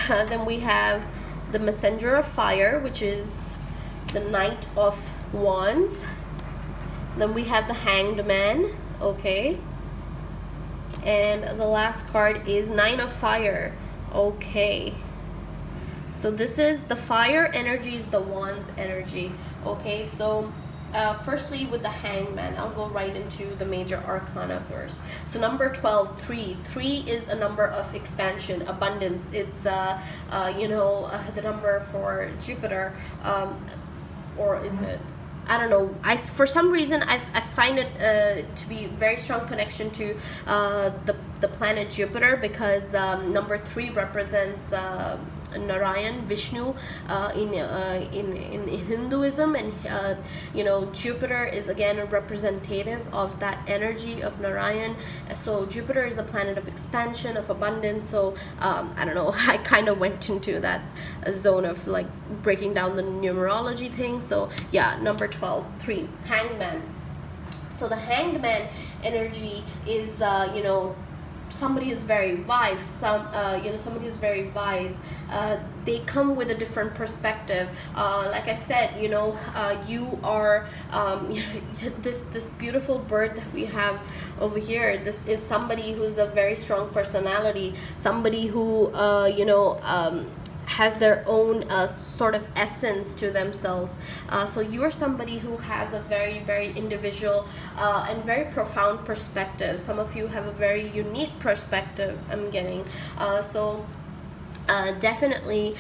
Then we have the Messenger of Fire, which is the Knight of Wands. Then we have the Hanged Man. Okay. And the last card is Nine of Fire. Okay. So this is the fire energy, is the Wands energy. Okay, so firstly with the Hangman, I'll go right into the major arcana first. So number 12, 3 is a number of expansion, abundance. It's the number for Jupiter, or is it, I don't know, for some reason I find it to be very strong connection to the planet Jupiter, because number 3 represents Narayan, Vishnu, in Hinduism, and Jupiter is again a representative of that energy of Narayan. So Jupiter is a planet of expansion, of abundance. So I don't know, I kind of went into that zone of like breaking down the numerology thing. So yeah, number 12, 3, Hangman. So the Hanged Man energy is somebody who's very wise. Somebody who's very wise. They come with a different perspective. Like I said, you are this beautiful bird that we have over here. This is somebody who's a very strong personality. Somebody who has their own sort of essence to themselves. So you are somebody who has a very, very individual and very profound perspective. Some of you have a very unique perspective, I'm getting. Definitely,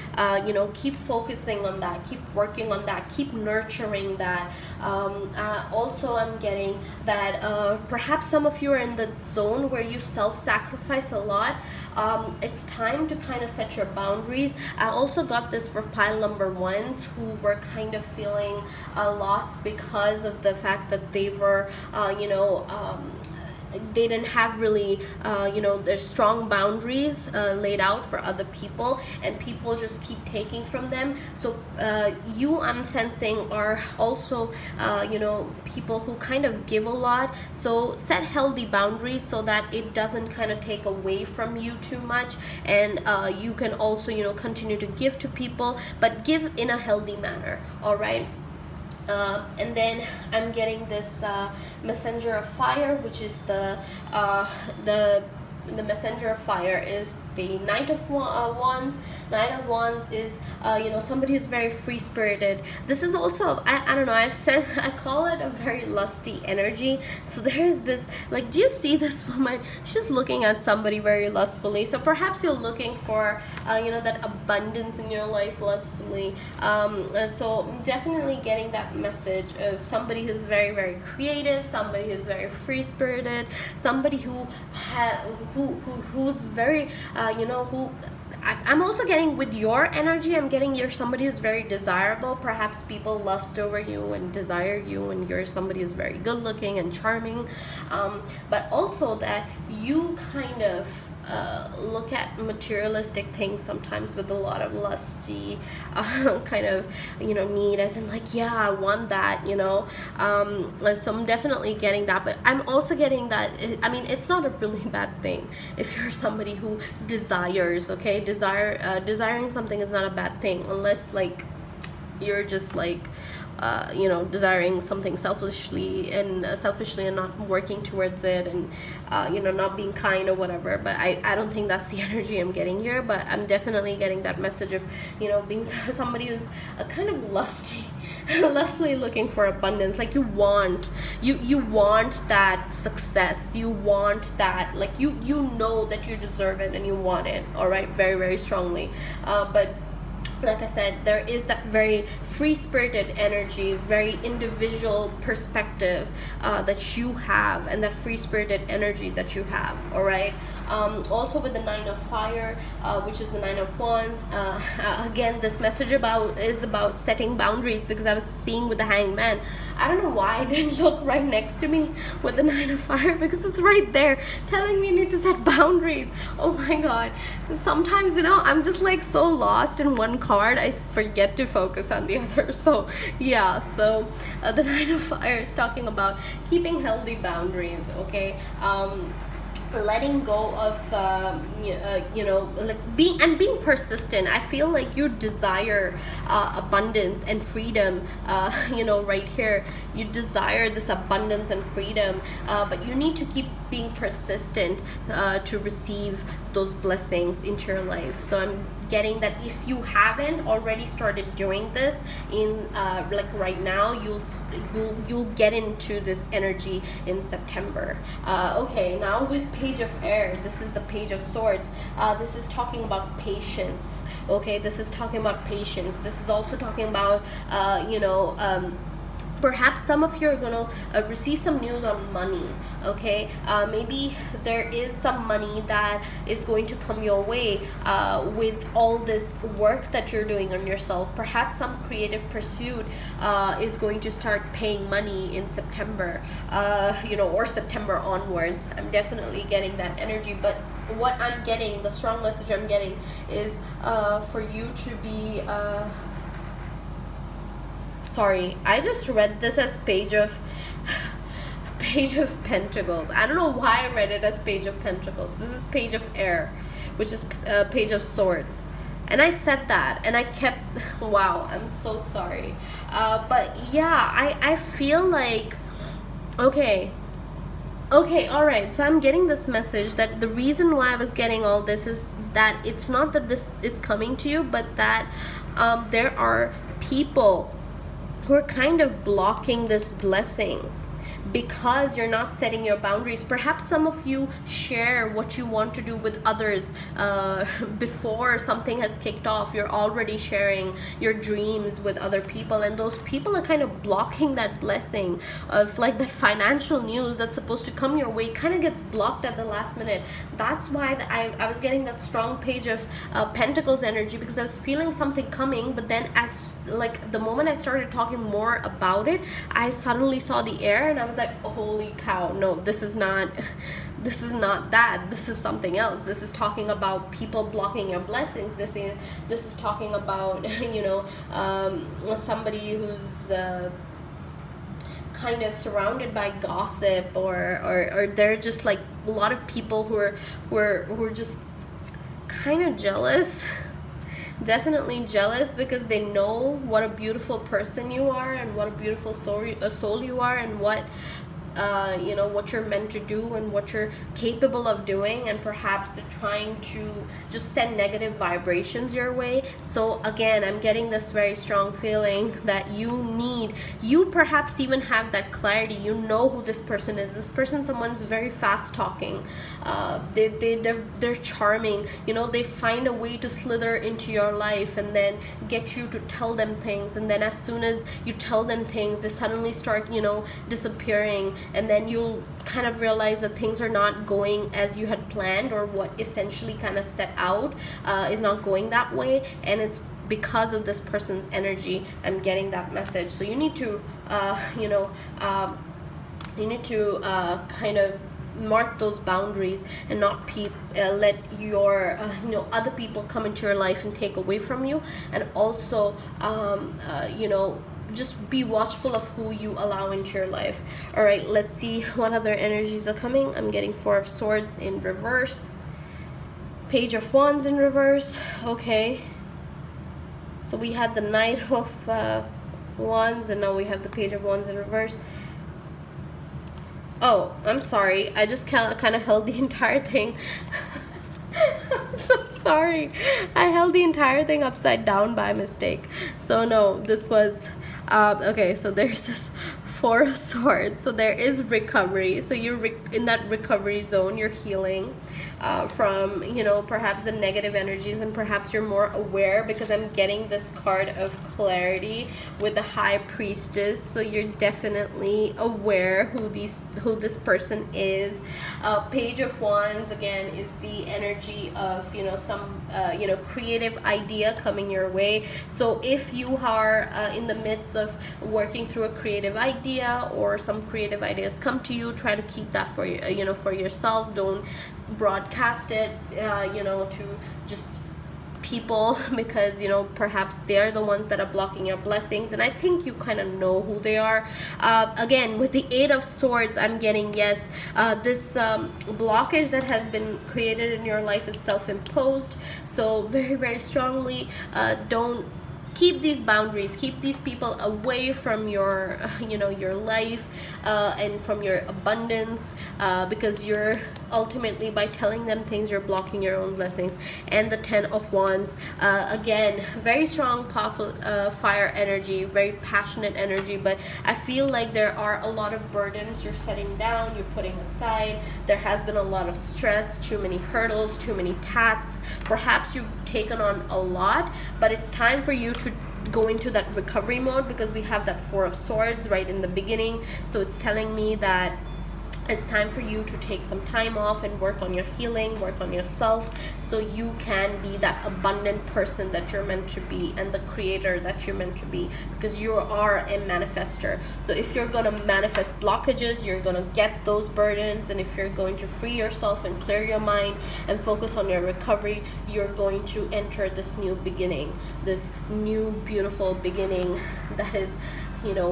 keep focusing on that, keep working on that, keep nurturing that. Also, I'm getting that perhaps some of you are in the zone where you self-sacrifice a lot. It's time to kind of set your boundaries. I also got this for pile number 1s who were kind of feeling lost because of the fact that they were, they didn't have really their strong boundaries laid out for other people, and people just keep taking from them. So I'm sensing are also people who kind of give a lot. So set healthy boundaries so that it doesn't kind of take away from you too much, and you can also continue to give to people, but give in a healthy manner. All right. And then I'm getting this Messenger of Fire, which is the Messenger of Fire is the Knight of Wands. Knight of Wands is somebody who's very free-spirited. This is also, I don't know, I call it a very lusty energy. So there's this, like, do you see this woman? She's looking at somebody very lustfully. So perhaps you're looking for that abundance in your life lustfully. So I'm definitely getting that message of somebody who's very, very creative, somebody who's very free-spirited, somebody who's very I'm also getting with your energy, I'm getting you're somebody who's very desirable. Perhaps people lust over you and desire you, and you're somebody who's very good looking and charming, but also that you kind of look at materialistic things sometimes with a lot of lusty kind of, you know, need, as in like, yeah, I want that, you know. So I'm definitely getting that, but I'm also getting that, I mean, it's not a really bad thing if you're somebody who desires, okay, desiring something is not a bad thing, unless like you're just like you know, desiring something selfishly and not working towards it, and you know, not being kind or whatever. But I don't think that's the energy I'm getting here. But I'm definitely getting that message of, you know, being somebody who's kind of lustily looking for abundance. Like you want that success, you want that, like you know that you deserve it and you want it, all right, very, very strongly. But like I said, there is that very free-spirited energy, very individual perspective that you have, and that free-spirited energy that you have, all right? Also with the 9 of Fire, which is the 9 of Wands, again, this message is about setting boundaries, because I was seeing with the Hanged Man. I don't know why I didn't look right next to me with the 9 of Fire, because it's right there telling me you need to set boundaries. Oh my God. Sometimes, you know, I'm just like so lost in one card, I forget to focus on the other. So yeah, so the 9 of Fire is talking about keeping healthy boundaries, okay? Letting go of you know, like being persistent. I feel like you desire abundance and freedom, you know, right here you desire this abundance and freedom, but you need to keep being persistent to receive those blessings into your life. So I'm getting that if you haven't already started doing this in like right now, you'll get into this energy in September. Okay, now with Page of Air, this is the Page of Swords. This is talking about patience. Okay, this is talking about patience. This is also talking about you know, perhaps some of you are going to receive some news on money, okay? Maybe there is some money that is going to come your way with all this work that you're doing on yourself. Perhaps some creative pursuit is going to start paying money in September, you know, or September onwards. I'm definitely getting that energy. But what I'm getting, the strong message I'm getting is for you to be... sorry, I just read this as Page of Pentacles. I don't know why I read it as Page of Pentacles. This is Page of Air, which is Page of Swords. And I said that, and I kept... Wow, I'm so sorry. But yeah, I feel like... Okay, all right. So I'm getting this message that the reason why I was getting all this is that it's not that this is coming to you, but that there are people who are kind of blocking this blessing because you're not setting your boundaries. Perhaps some of you share what you want to do with others before something has kicked off. You're already sharing your dreams with other people, and those people are kind of blocking that blessing of like that financial news that's supposed to come your way, kind of gets blocked at the last minute. That's why I was getting that strong Page of Pentacles energy, because I was feeling something coming, but then as like the moment I started talking more about it, I suddenly saw the air, and I was like, holy cow, no, this is not that. This is something else. This is talking about people blocking your blessings. This is talking about you know, somebody who's kind of surrounded by gossip, or they're just like a lot of people who are just kind of jealous. Definitely jealous, because they know what a beautiful person you are, and what a beautiful soul you are, and what you know, what you're meant to do and what you're capable of doing, and perhaps they're trying to just send negative vibrations your way. So again, I'm getting this very strong feeling that you perhaps even have that clarity. You know who this person is. This person, someone's very fast talking, they're charming, you know, they find a way to slither into your life and then get you to tell them things, and then as soon as you tell them things, they suddenly start, you know, disappearing, and then you'll kind of realize that things are not going as you had planned, or what essentially kind of set out is not going that way, and it's because of this person's energy. I'm getting that message. So you need to you know, you need to kind of mark those boundaries and not let your other people come into your life and take away from you. And also just be watchful of who you allow into your life. All right, let's see what other energies are coming. I'm getting Four of Swords in reverse, Page of Wands in reverse. Okay, so we had the Knight of Wands, and now we have the Page of Wands in reverse. Oh, I'm sorry, I just kind of held the entire thing. I'm so sorry, I held the entire thing upside down by mistake. So no, this was okay, so there's this Four of Swords. So there is recovery. So you're in that recovery zone. You're healing from, perhaps the negative energies, and perhaps you're more aware, because I'm getting this card of clarity with the High Priestess. So you're definitely aware who this person is. Page of Wands again is the energy of some creative idea coming your way. So if you are in the midst of working through a creative idea, or some creative ideas come to you, try to keep that for for yourself. Don't broadcast it to just people, because perhaps they're the ones that are blocking your blessings, and I think you kind of know who they are. Again, with the Eight of Swords, I'm getting, yes, this blockage that has been created in your life is self-imposed. So very, very strongly, don't keep these boundaries, keep these people away from your your life and from your abundance, because you're ultimately, by telling them things, you're blocking your own blessings. And the Ten of Wands, again, very strong, powerful fire energy, very passionate energy, but I feel like there are a lot of burdens you're setting down, you're putting aside. There has been a lot of stress, too many hurdles, too many tasks. Perhaps you've taken on a lot, but it's time for you to go into that recovery mode, because we have that Four of Swords right in the beginning. So it's telling me that it's time for you to take some time off and work on your healing, work on yourself, so you can be that abundant person that you're meant to be, and the creator that you're meant to be, because you are a manifester. So if you're going to manifest blockages, you're going to get those burdens, and if you're going to free yourself and clear your mind and focus on your recovery, you're going to enter this new beginning, this new beautiful beginning that is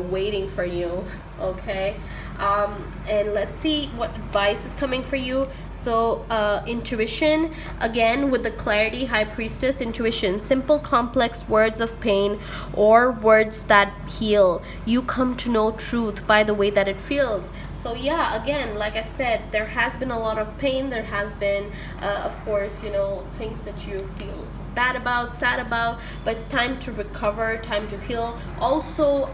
waiting for you. Okay, and let's see what advice is coming for you. So intuition, again, with the clarity, High Priestess, intuition, simple complex words of pain or words that heal. You come to know truth by the way that it feels. So yeah, again, like I said, there has been a lot of pain. There has been of course things that you feel bad about, sad about, but it's time to recover, time to heal. Also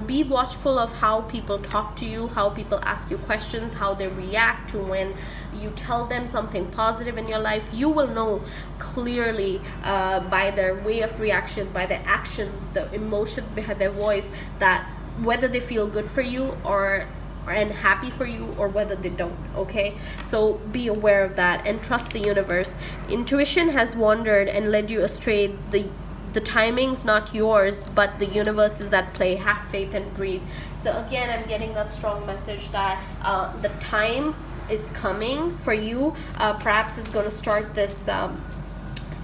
be watchful of how people talk to you, how people ask you questions, how they react to when you tell them something positive in your life. You will know clearly by their way of reaction, by their actions, the emotions behind their voice, that whether they feel good for you and happy for you, or whether they don't. Okay, so be aware of that and trust the universe. Intuition has wandered and led you astray. The timing's not yours, but the universe is at play. Have faith and breathe. So again, I'm getting that strong message that the time is coming for you. Perhaps it's going to start this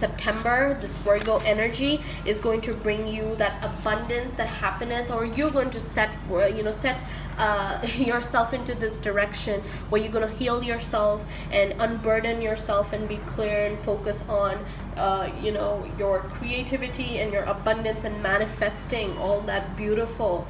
September. This Virgo energy is going to bring you that abundance, that happiness, or you're going to set yourself into this direction where you're going to heal yourself and unburden yourself and be clear and focus on your creativity and your abundance, and manifesting all that beautiful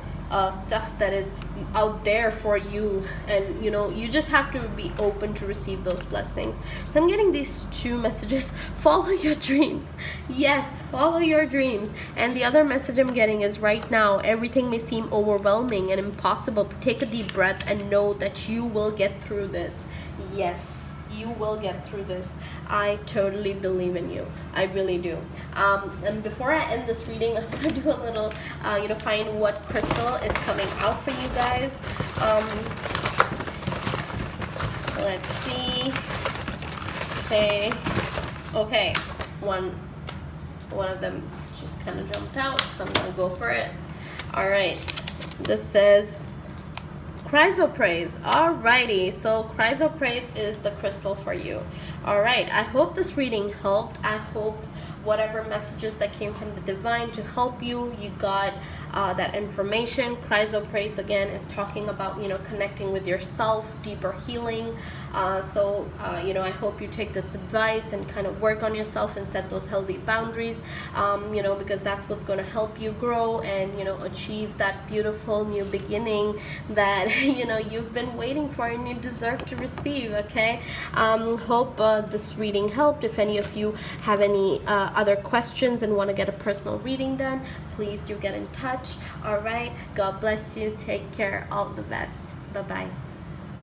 stuff that is out there for you. And you just have to be open to receive those blessings. So I'm getting these two messages. Follow your dreams. Yes, follow your dreams. And the other message I'm getting is, right now everything may seem overwhelming and impossible, but take a deep breath and know that you will get through this. Yes, you will get through this. I totally believe in you. I really do. And before I end this reading, I'm gonna do a little find what crystal is coming out for you guys. Let's see. Okay, one of them just kind of jumped out, so I'm gonna go for it. All right, this says Chrysoprase. Alrighty, so chrysoprase is the crystal for you. Alright, I hope this reading helped. I hope whatever messages that came from the divine to help you, you got that information. Chrysoprase again is talking about, you know, connecting with yourself, deeper healing. I hope you take this advice and kind of work on yourself and set those healthy boundaries, because that's what's going to help you grow and, you know, achieve that beautiful new beginning that, you know, you've been waiting for and you deserve to receive. Okay. Hope this reading helped. If any of you have any other questions and want to get a personal reading done, please do get in touch. All right. God bless you. Take care. All the best. Bye-bye.